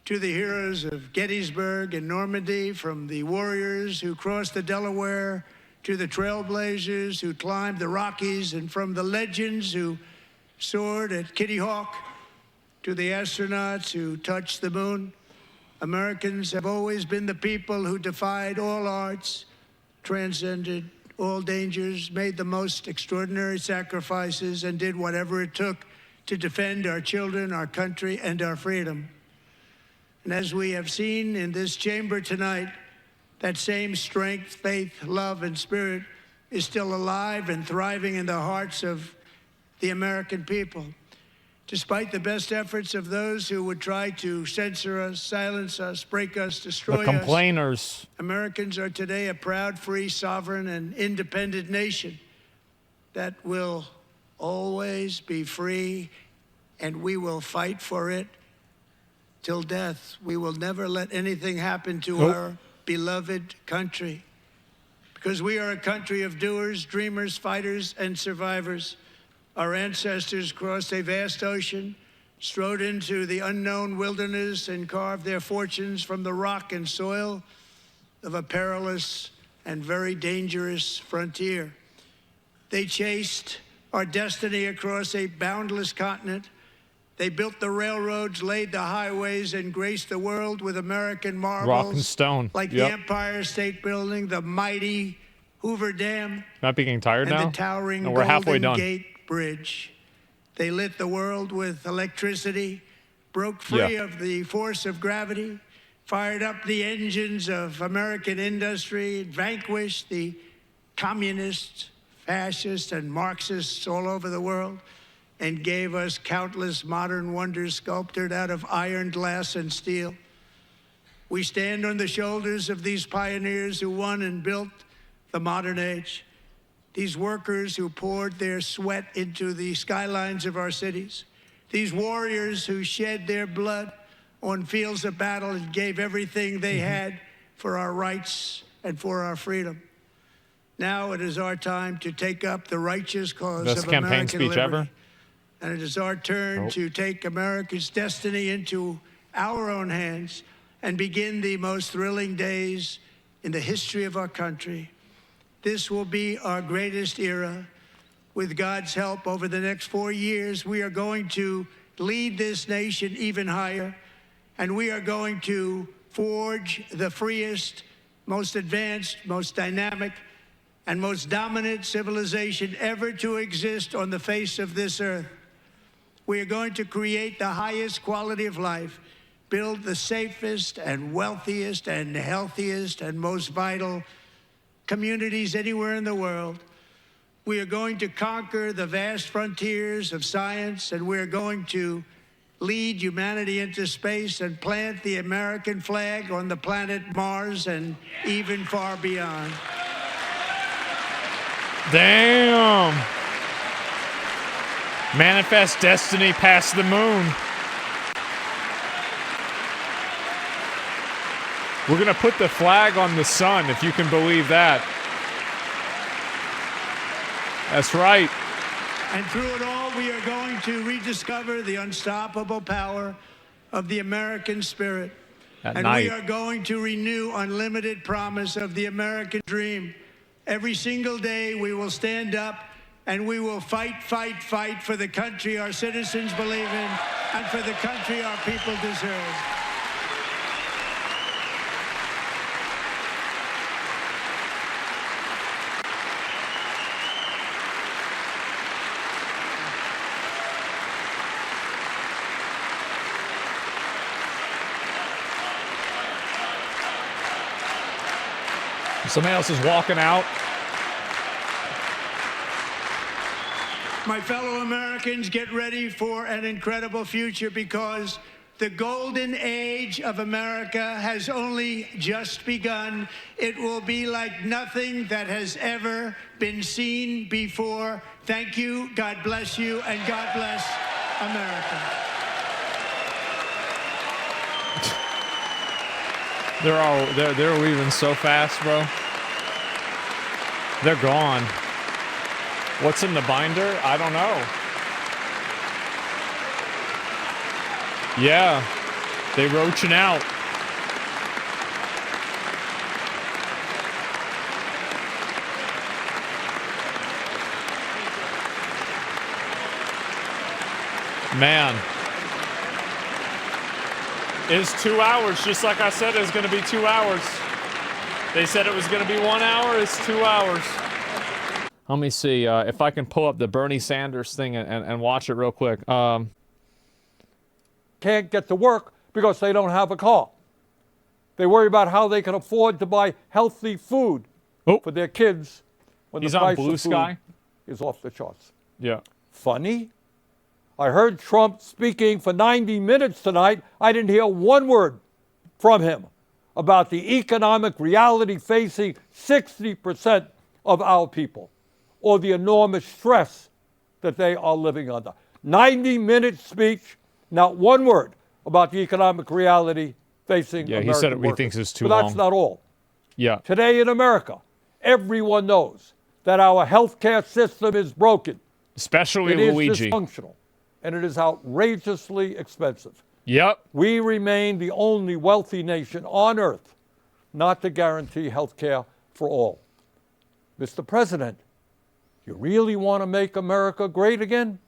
to the heroes of Gettysburg and Normandy, from the warriors who crossed the Delaware to the trailblazers who climbed the Rockies, and from the legends who soared at Kitty Hawk to the astronauts who touched the moon, Americans have always been the people who defied all odds, transcended all dangers, made the most extraordinary sacrifices, and did whatever it took to defend our children, our country, and our freedom. And as we have seen in this chamber tonight, that same strength, faith, love, and spirit is still alive and thriving in the hearts of the American people. Despite the best efforts of those who would try to censor us, silence us, break us, destroy us, The complainers. Americans are today a proud, free, sovereign, and independent nation that will always be free, and we will fight for it till death. We will never let anything happen to our beloved country, because we are a country of doers, dreamers, fighters, and survivors. Our ancestors crossed a vast ocean, strode into the unknown wilderness, and carved their fortunes from the rock and soil of a perilous and very dangerous frontier. They chased our destiny across a boundless continent. They built the railroads, laid the highways, and graced the world with American marvels. Rock and stone. Like the Empire State Building, the mighty Hoover Dam, Not being tired and now? the towering No, we're halfway Golden done. Gate Bridge. They lit the world with electricity, broke free of the force of gravity, fired up the engines of American industry, vanquished the communists, fascists, and Marxists all over the world, and gave us countless modern wonders sculptured out of iron, glass, and steel. We stand on the shoulders of these pioneers who won and built the modern age. These workers who poured their sweat into the skylines of our cities. These warriors who shed their blood on fields of battle and gave everything they had for our rights and for our freedom. Now it is our time to take up the righteous cause Best of campaign American speech liberty. ever. And it is our turn to take America's destiny into our own hands and begin the most thrilling days in the history of our country. This will be our greatest era. With God's help, over the next 4 years, we are going to lead this nation even higher, and we are going to forge the freest, most advanced, most dynamic, and most dominant civilization ever to exist on the face of this earth. We are going to create the highest quality of life, build the safest and wealthiest and healthiest and most vital communities anywhere in the world. We are going to conquer the vast frontiers of science, and we are going to lead humanity into space and plant the American flag on the planet Mars and even far beyond. Damn. Manifest destiny past the moon. We're going to put the flag on the sun, if you can believe that. That's right. And through it all, we are going to rediscover the unstoppable power of the American spirit. At and night. we are going to renew unlimited promise of the American dream. Every single day, we will stand up and we will fight, fight, fight for the country our citizens believe in and for the country our people deserve. Somebody else is walking out. My fellow Americans, get ready for an incredible future because the golden age of America has only just begun. It will be like nothing that has ever been seen before. Thank you, God bless you, and God bless America. They're leaving so fast, bro. They're gone. What's in the binder? I don't know. Yeah, they roaching out. Man. It's 2 hours, just like I said, it's going to be 2 hours. They said it was going to be 1 hour, it's 2 hours. Let me see if I can pull up the Bernie Sanders thing and watch it real quick. Can't get to work because they don't have a car. They worry about how they can afford to buy healthy food for their kids when the price of food is off the charts. Yeah. Funny? I heard Trump speaking for 90 minutes tonight. I didn't hear one word from him about the economic reality facing 60% of our people, or the enormous stress that they are living under. 90-minute speech, not one word about the economic reality facing American he said it. workers. He thinks it's too long. But long. that's not all. Yeah. Today in America, everyone knows that our healthcare system is broken. Especially Luigi. It is dysfunctional, and it is outrageously expensive. Yep. We remain the only wealthy nation on earth not to guarantee health care for all. Mr. President, you really want to make America great again?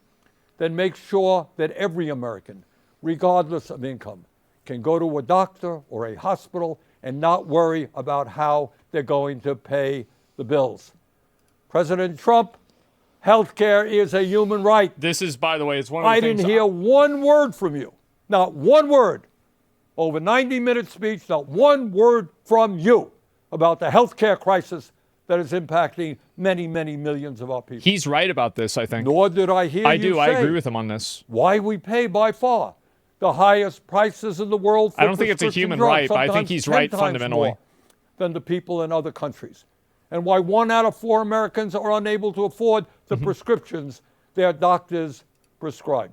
Then make sure that every American, regardless of income, can go to a doctor or a hospital and not worry about how they're going to pay the bills. President Trump, health care is a human right. This is, by the way, it's one of the I things... didn't hear one word from you. Not one word. Over 90-minute speech, not one word from you about the health care crisis that is impacting many, many millions of our people. He's right about this, I think. Nor did I hear you say I agree with him on this. Why we pay by far the highest prices in the world for I don't think it's a human right, but I think he's right fundamentally. Than the people in other countries. And why 1 out of 4 Americans are unable to afford the prescriptions their doctors prescribe.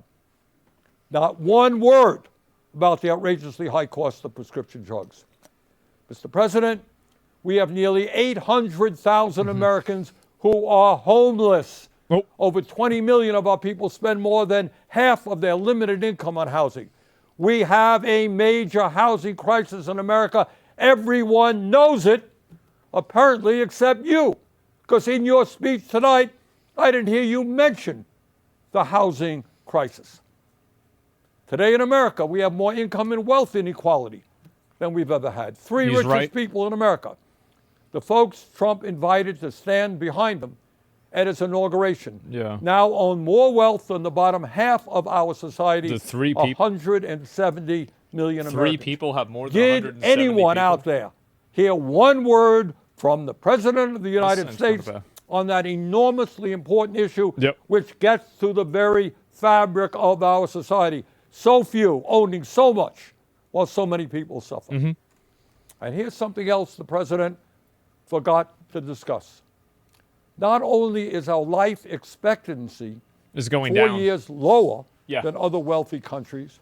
Not one word about the outrageously high cost of prescription drugs. Mr. President, we have nearly 800,000 Americans who are homeless. Over 20 million of our people spend more than half of their limited income on housing. We have a major housing crisis in America. Everyone knows it, apparently except you, because in your speech tonight, I didn't hear you mention the housing crisis. Today in America, we have more income and wealth inequality than we've ever had. Three richest people in America. The folks Trump invited to stand behind him at his inauguration now own more wealth than the bottom half of our society. The 3 people. 170 million Americans. 3 people have more than 170 Did anyone people? out there hear one word from the President of the United States on that enormously important issue, which gets to the very fabric of our society? So few owning so much while so many people suffer. And here's something else the President forgot to discuss. Not only is our life expectancy going 4 down. years lower than other wealthy countries,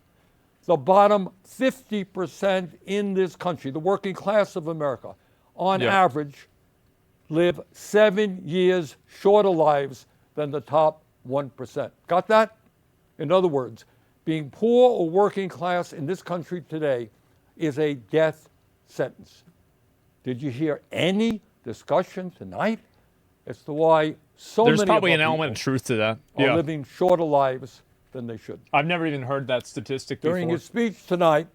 the bottom 50% in this country, the working class of America, on average, live 7 years shorter lives than the top 1%. Got that? In other words, being poor or working class in this country today is a death sentence. Did you hear any discussion tonight as to why There's probably an element of truth to that. Are living shorter lives than they should? I've never even heard that statistic before. During his speech tonight,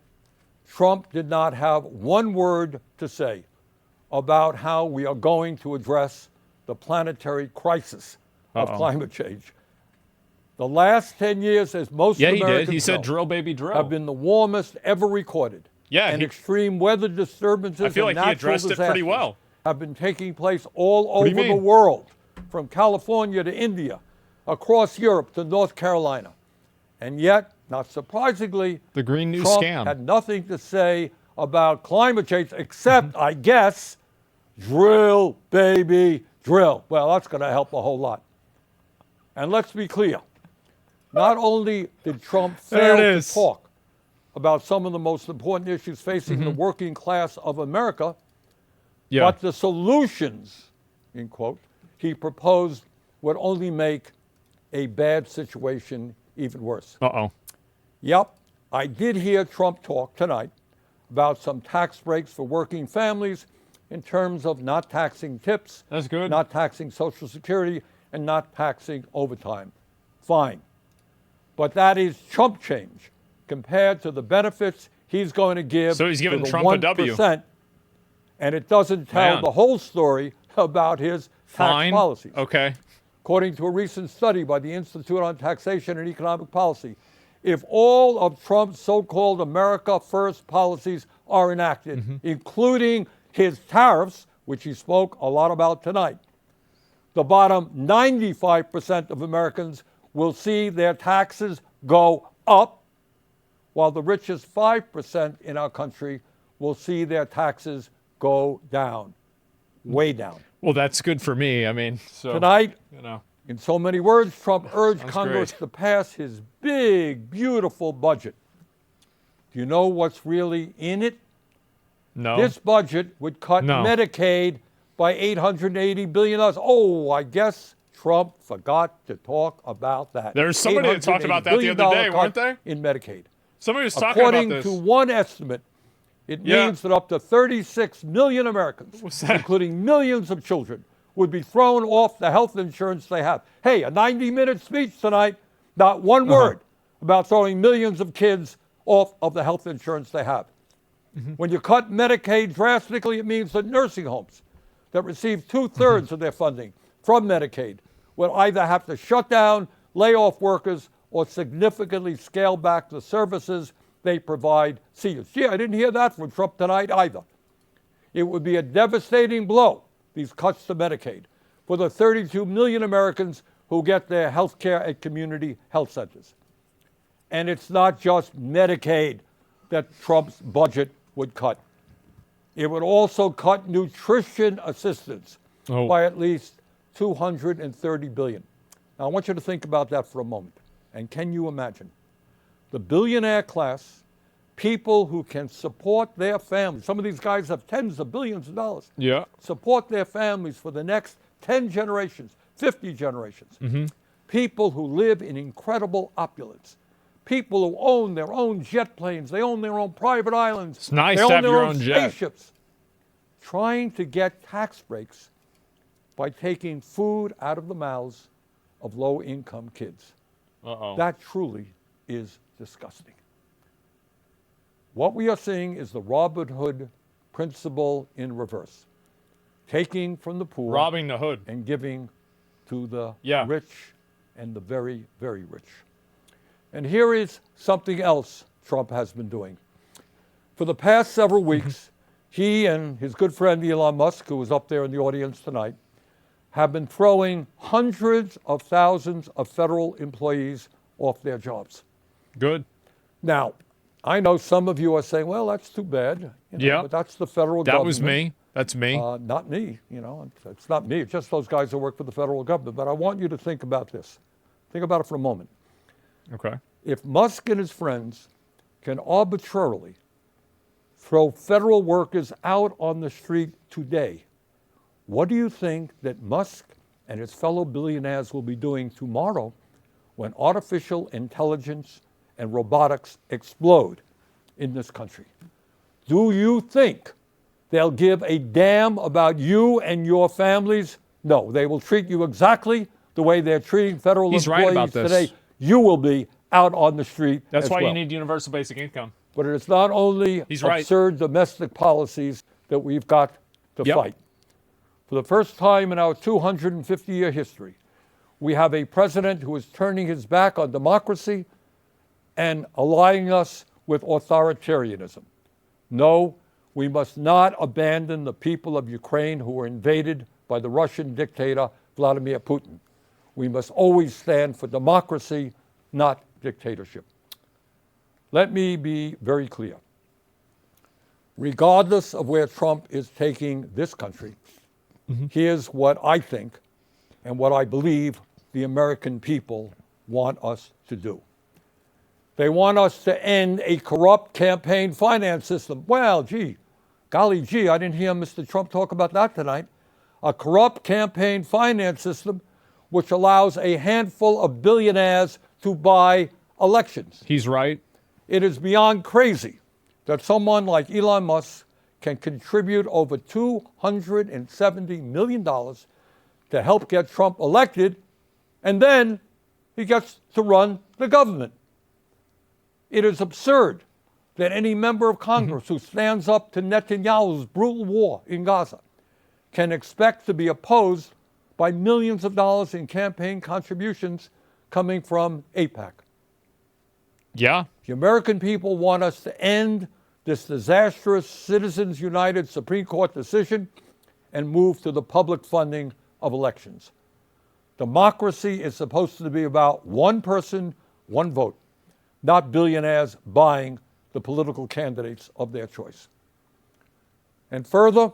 Trump did not have one word to say about how we are going to address the planetary crisis of climate change. The last 10 years, as most Americans he did. He said, drill, baby, drill. Have been the warmest ever recorded. And extreme weather disturbances I feel like and he natural addressed it pretty well. have been taking place all do you over the mean? world, from California to India, across Europe to North Carolina. And yet, not surprisingly, The Green New Trump Scam. had nothing to say about climate change except, I guess, drill, baby, drill. Well, that's going to help a whole lot. And let's be clear. Not only did Trump There fail it to is. talk about some of the most important issues facing the working class of America, Yeah. but the solutions, in quote, he proposed would only make a bad situation even worse. Uh-oh. Yep, I did hear Trump talk tonight about some tax breaks for working families in terms of not taxing tips, That's good. not taxing Social Security, and not taxing overtime. Fine. But that is chump change compared to the benefits he's going to give So he's to giving the Trump a 1%, W. and it doesn't tell Man. the whole story about his tax Fine. policies. Okay. According to a recent study by the Institute on Taxation and Economic Policy, if all of Trump's so-called America First policies are enacted, including his tariffs, which he spoke a lot about tonight, the bottom 95% of Americans will see their taxes go up, while the richest 5% in our country will see their taxes go down, way down. Well, that's good for me. I mean, so Tonight, you know. in so many words, Trump urged Sounds Congress great. to pass his big, beautiful budget. Do you know what's really in it? No. This budget would cut No. Medicaid by $880 billion. Oh, I guess Trump forgot to talk about that. There's somebody that talked about that the $880 other day, cut weren't there? In Medicaid. Somebody was talking about According this. to one estimate, it Yeah. means that up to 36 million Americans, What's that? including millions of children, would be thrown off the health insurance they have. Hey, a 90-minute speech tonight, not one word about throwing millions of kids off of the health insurance they have. When you cut Medicaid drastically, it means that nursing homes that receive two-thirds of their funding from Medicaid will either have to shut down, lay off workers, or significantly scale back the services they provide seniors. Gee, I didn't hear that from Trump tonight either. It would be a devastating blow, these cuts to Medicaid, for the 32 million Americans who get their health care at community health centers. And it's not just Medicaid that Trump's budget would cut. It would also cut nutrition assistance by at least $230 billion. Now, I want you to think about that for a moment. And can you imagine? The billionaire class, people who can support their families, some of these guys have tens of billions of dollars, Yeah. support their families for the next 10 generations, 50 generations. People who live in incredible opulence. People who own their own jet planes, they own their own private islands. It's nice they to own have their your own own jet. spaceships. Trying to get tax breaks by taking food out of the mouths of low-income kids. Uh-oh. That truly is disgusting. What we are seeing is the Robin Hood principle in reverse. Taking from the poor Robbing the hood. and giving to the Yeah. rich and the very, very rich. And here is something else Trump has been doing. For the past several weeks, he and his good friend Elon Musk, who was up there in the audience tonight, have been throwing hundreds of thousands of federal employees off their jobs. Good. Now, I know some of you are saying, well, that's too bad. Yeah. But that's the federal That government. was me. That's me. Not me, it's not me. It's just those guys who work for the federal government. But I want you to think about this. Think about it for a moment. Okay. If Musk and his friends can arbitrarily throw federal workers out on the street today, what do you think that Musk and his fellow billionaires will be doing tomorrow when artificial intelligence and robotics explode in this country? Do you think they'll give a damn about you and your families? No, they will treat you exactly the way they're treating federal He's right employees about this. today. You will be out on the street. That's as why well. you need universal basic income. But it's not only He's right. absurd domestic policies that we've got to Yep. fight. For the first time in our 250-year history, we have a president who is turning his back on democracy and allying us with authoritarianism. No, We must not abandon the people of Ukraine who were invaded by the Russian dictator Vladimir Putin. We must always stand for democracy, not dictatorship. Let me be very clear. Regardless of where Trump is taking this country, here's what I think and what I believe the American people want us to do. They want us to end a corrupt campaign finance system. Well, golly gee, I didn't hear Mr. Trump talk about that tonight. A corrupt campaign finance system which allows a handful of billionaires to buy elections. He's right. It is beyond crazy that someone like Elon Musk can contribute over $270 million to help get Trump elected, and then he gets to run the government. It is absurd that any member of Congress who stands up to Netanyahu's brutal war in Gaza can expect to be opposed by millions of dollars in campaign contributions coming from AIPAC. Yeah. The American people want us to end this disastrous Citizens United Supreme Court decision and move to the public funding of elections. Democracy is supposed to be about one person, one vote, not billionaires buying the political candidates of their choice. And further,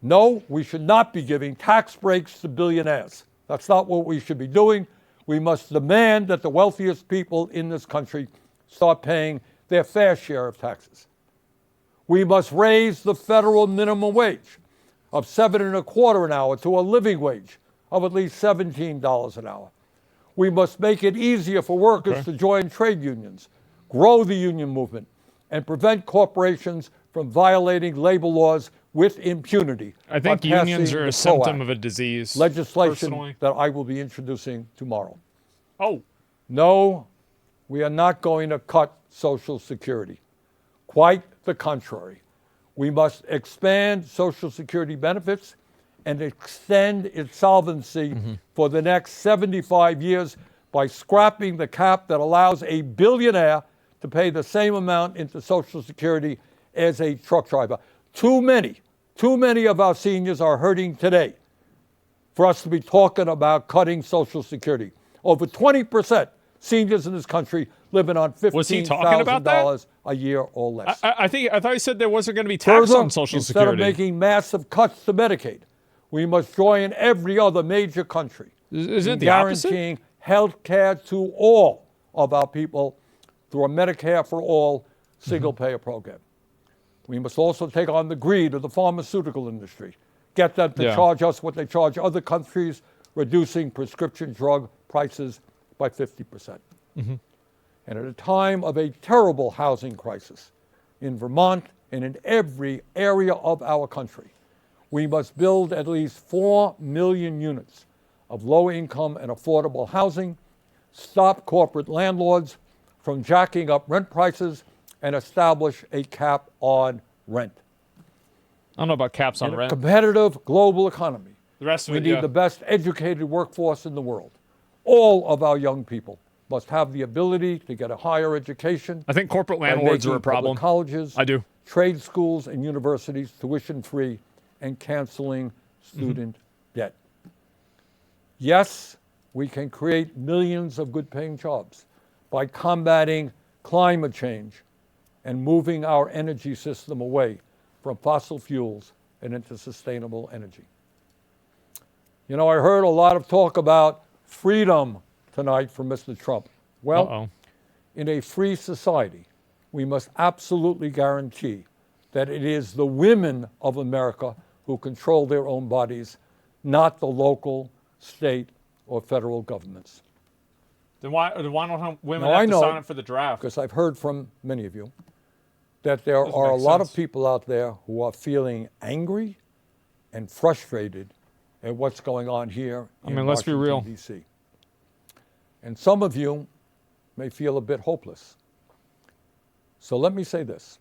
no, we should not be giving tax breaks to billionaires. That's not what we should be doing. We must demand that the wealthiest people in this country start paying their fair share of taxes. We must raise the federal minimum wage of $7.25 an hour to a living wage of at least $17 an hour. We must make it easier for workers to join trade unions, grow the union movement, and prevent corporations from violating labor laws with impunity. I think unions are a symptom of a disease. Legislation personally. that I will be introducing tomorrow. Oh. No, we are not going to cut Social Security. Quite the contrary. We must expand Social Security benefits and extend its solvency for the next 75 years by scrapping the cap that allows a billionaire to pay the same amount into Social Security as a truck driver. Too many of our seniors are hurting today for us to be talking about cutting Social Security. Over 20% seniors in this country living on $15,000 a year or less. I thought he said there wasn't going to be tax on Social Security. Instead of making massive cuts to Medicaid, we must join every other major country Isn't it the guaranteeing health care to all of our people through a Medicare for all single-payer program. We must also take on the greed of the pharmaceutical industry, get them to charge us what they charge other countries, reducing prescription drug prices by 50%. And at a time of a terrible housing crisis in Vermont and in every area of our country, we must build at least 4 million units of low-income and affordable housing, stop corporate landlords from jacking up rent prices, and establish a cap on rent. I don't know about caps on In a rent. competitive global economy, The rest of we it, need the best educated workforce in the world. All of our young people must have the ability to get a higher education. I think corporate by landlords are a making problem. public colleges, I do. trade schools, and universities tuition-free and canceling student debt. Yes, we can create millions of good-paying jobs by combating climate change and moving our energy system away from fossil fuels and into sustainable energy. You know, I heard a lot of talk about freedom tonight from Mr. Trump. Well, in a free society, we must absolutely guarantee that it is the women of America who control their own bodies, not the local, state, or federal governments. Then why don't women Now, have to sign up for the draft? Because I've heard from many of you that there Doesn't are a make lot sense. of people out there who are feeling angry and frustrated at what's going on here in let's be real. Washington, D.C. And some of you may feel a bit hopeless. So let me say this.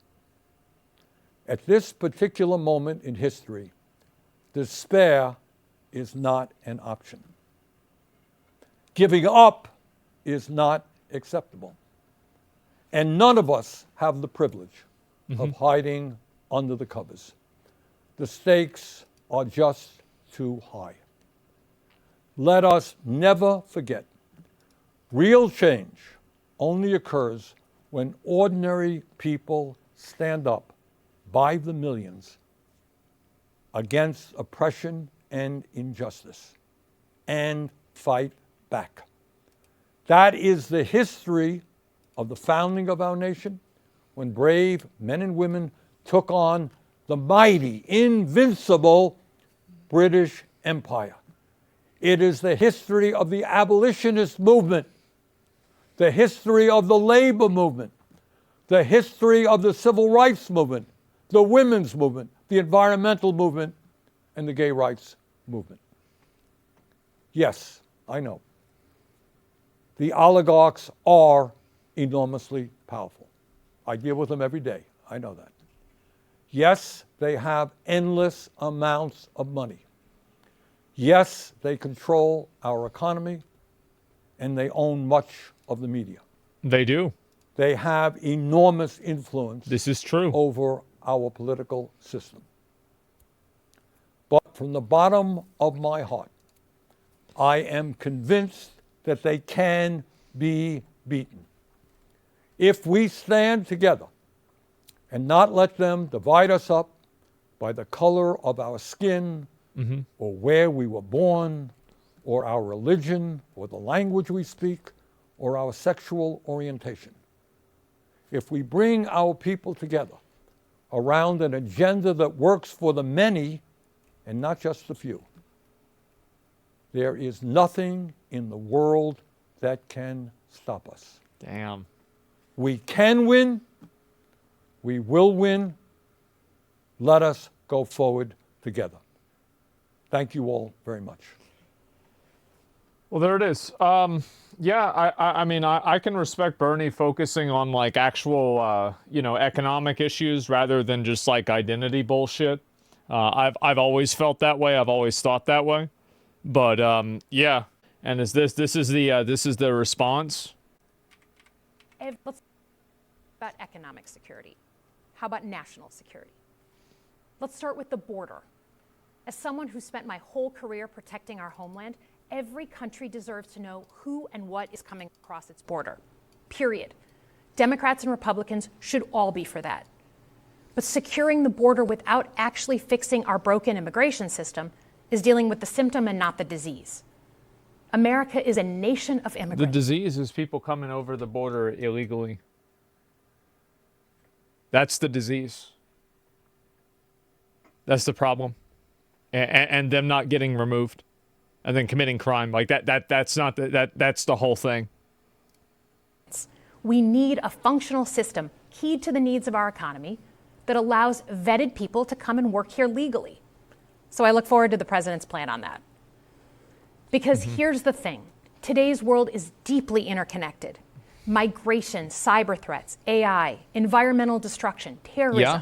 At this particular moment in history, despair is not an option. Giving up is not acceptable. And none of us have the privilege of hiding under the covers. The stakes are just too high. Let us never forget, real change only occurs when ordinary people stand up by the millions against oppression and injustice and fight back. That is the history of the founding of our nation, when brave men and women took on the mighty, invincible British Empire. It is the history of the abolitionist movement, the history of the labor movement, the history of the civil rights movement, the women's movement, the environmental movement, and the gay rights movement. Yes, I know. The oligarchs are enormously powerful. I deal with them every day. I know that. Yes, they have endless amounts of money. Yes, they control our economy, and they own much of the media. They do. They have enormous influence. This is true. Over our political system. But from the bottom of my heart, I am convinced that they can be beaten. If we stand together and not let them divide us up by the color of our skin, or where we were born, or our religion, or the language we speak, or our sexual orientation. If we bring our people together around an agenda that works for the many and not just the few, there is nothing in the world that can stop us. Damn. We can win. We will win. Let us go forward together. Thank you all very much. Well, there it is. Yeah, I mean, I can respect Bernie focusing on like actual, economic issues rather than just like identity bullshit. I've always felt that way. I've always thought that way. But yeah, and this is the response. Let's talk about economic security. How about national security? Let's start with the border. As someone who spent my whole career protecting our homeland, every country deserves to know who and what is coming across its border. Period. Democrats and Republicans should all be for that. But securing the border without actually fixing our broken immigration system is dealing with the symptom and not the disease. America is a nation of immigrants. The disease is people coming over the border illegally. That's the disease. That's the problem. And them not getting removed and then committing crime. Like that's not that's the whole thing. We need a functional system keyed to the needs of our economy that allows vetted people to come and work here legally. So I look forward to the president's plan on that. Because here's the thing. Today's world is deeply interconnected. Migration, cyber threats, AI, environmental destruction, terrorism. Yeah.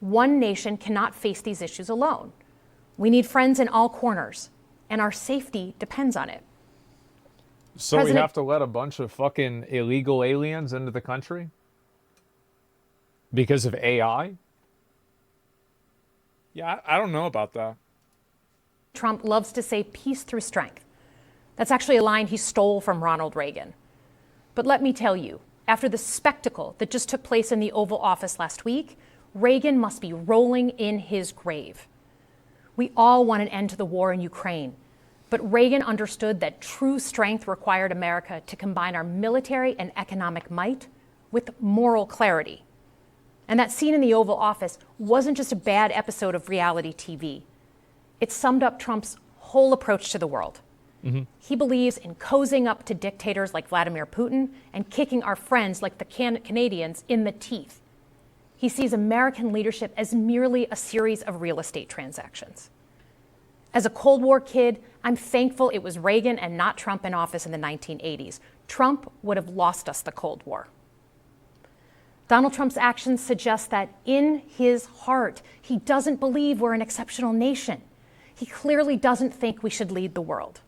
One nation cannot face these issues alone. We need friends in all corners, and our safety depends on it. So we have to let a bunch of fucking illegal aliens into the country? Because of AI? Yeah, I don't know about that. Trump loves to say peace through strength. That's actually a line he stole from Ronald Reagan. But let me tell you, after the spectacle that just took place in the Oval Office last week, Reagan must be rolling in his grave. We all want an end to the war in Ukraine, but Reagan understood that true strength required America to combine our military and economic might with moral clarity. And that scene in the Oval Office wasn't just a bad episode of reality TV. It summed up Trump's whole approach to the world. He believes in cozying up to dictators like Vladimir Putin and kicking our friends like the Canadians in the teeth. He sees American leadership as merely a series of real estate transactions. As a Cold War kid, I'm thankful it was Reagan and not Trump in office in the 1980s. Trump would have lost us the Cold War. Donald Trump's actions suggest that in his heart, he doesn't believe we're an exceptional nation. He clearly doesn't think we should lead the world.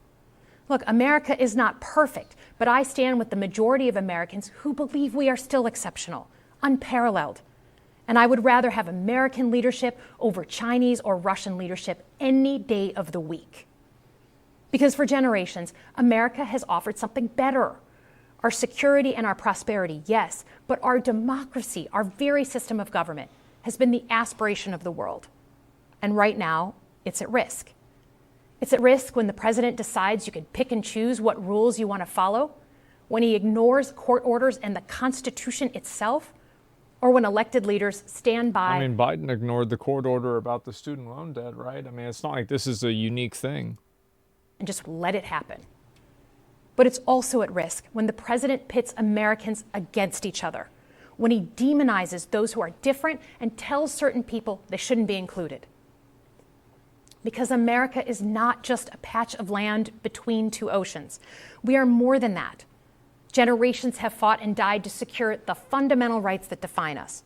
Look, America is not perfect, but I stand with the majority of Americans who believe we are still exceptional, unparalleled. And I would rather have American leadership over Chinese or Russian leadership any day of the week. Because for generations, America has offered something better. Our security and our prosperity, yes, but our democracy, our very system of government, has been the aspiration of the world. And right now, it's at risk. It's at risk when the president decides you can pick and choose what rules you want to follow, when he ignores court orders and the Constitution itself, or when elected leaders stand by. I mean, Biden ignored the court order about the student loan debt, right? I mean, it's not like this is a unique thing. And just let it happen. But it's also at risk when the president pits Americans against each other, when he demonizes those who are different and tells certain people they shouldn't be included. Because America is not just a patch of land between two oceans. We are more than that. Generations have fought and died to secure the fundamental rights that define us.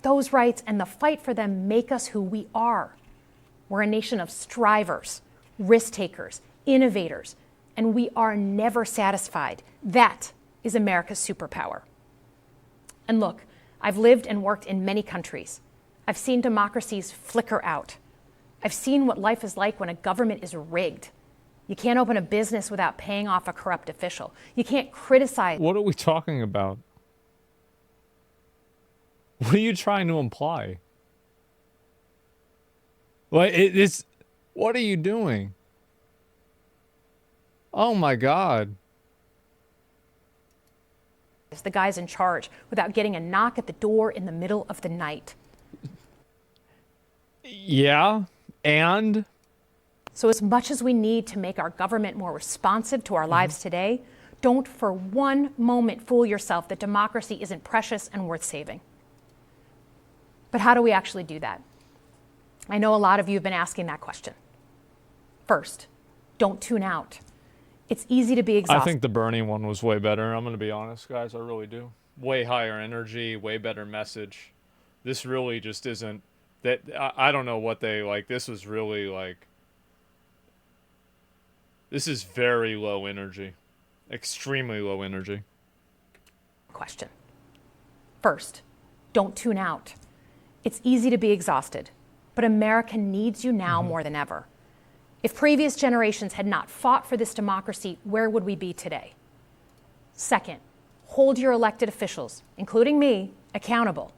Those rights and the fight for them make us who we are. We're a nation of strivers, risk takers, innovators, and we are never satisfied. That is America's superpower. And look, I've lived and worked in many countries. I've seen democracies flicker out. I've seen what life is like when a government is rigged. You can't open a business without paying off a corrupt official. You can't criticize. What are we talking about? What are you trying to imply? Like, it's, what are you doing? Oh my God. The guys in charge without getting a knock at the door in the middle of the night. Yeah, and? So as much as we need to make our government more responsive to our lives today, don't for one moment fool yourself that democracy isn't precious and worth saving. But how do we actually do that? I know a lot of you have been asking that question. First, don't tune out. It's easy to be exhausted. I think the Bernie one was way better. I'm going to be honest, guys. I really do. Way higher energy, way better message. This really just isn't that. I don't know what they like. This was really like. This is very low energy. Extremely low energy. Question. First, don't tune out. It's easy to be exhausted, but America needs you now more than ever. If previous generations had not fought for this democracy, where would we be today? Second, hold your elected officials, including me, accountable.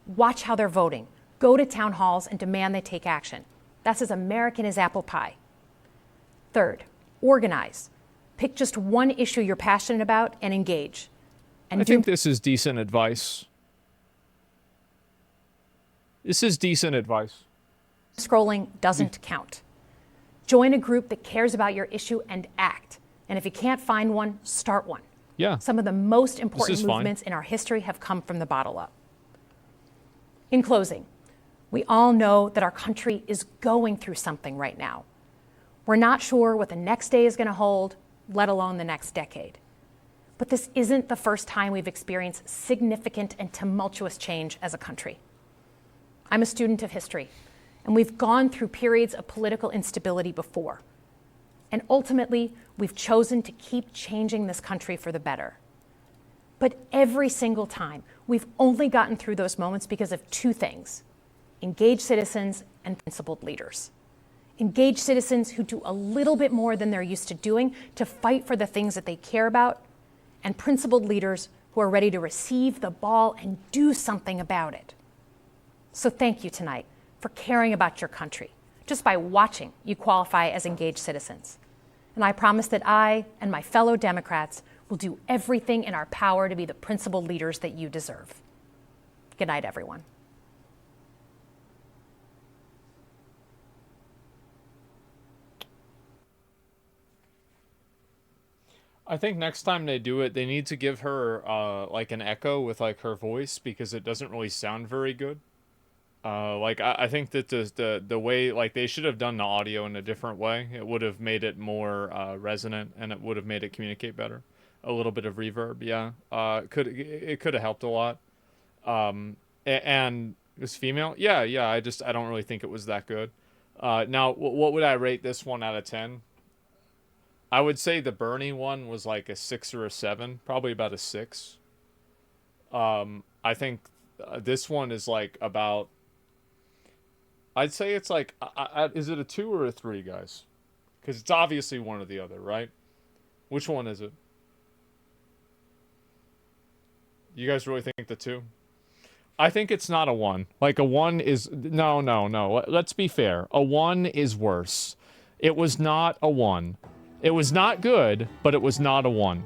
Watch how they're voting. Go to town halls and demand they take action. That's as American as apple pie. Third, organize. Pick just one issue you're passionate about and engage. And I think this is decent advice. This is decent advice. Scrolling doesn't count. Join a group that cares about your issue and act. And if you can't find one, start one. Yeah. Some of the most important movements in our history have come from the bottle up. In closing, we all know that our country is going through something right now. We're not sure what the next day is going to hold, let alone the next decade. But this isn't the first time we've experienced significant and tumultuous change as a country. I'm a student of history, and we've gone through periods of political instability before. And ultimately, we've chosen to keep changing this country for the better. But every single time, we've only gotten through those moments because of two things: engaged citizens and principled leaders. Engaged citizens who do a little bit more than they're used to doing to fight for the things that they care about, and principled leaders who are ready to receive the ball and do something about it. So thank you tonight for caring about your country. Just by watching, you qualify as engaged citizens. And I promise that I and my fellow Democrats will do everything in our power to be the principled leaders that you deserve. Good night, everyone. I think next time they do it, they need to give her like an echo with like her voice, because it doesn't really sound very good. Like I think that the way, like, they should have done the audio in a different way. It would have made it more resonant, and it would have made it communicate better. A little bit of reverb, yeah. It could have helped a lot. And it was female, yeah. I don't really think it was that good. Now, what would I rate this one out of 10? I would say the Bernie one was like a 6 or a 7, probably about a 6. I think this one is like about. I'd say it's like, is it a 2 or a 3, guys? Because it's obviously one or the other, right? Which one is it? You guys really think the 2? I think it's not a 1. Like a 1 is no. Let's be fair. A 1 is worse. It was not a 1. It was not good, but it was not a 1.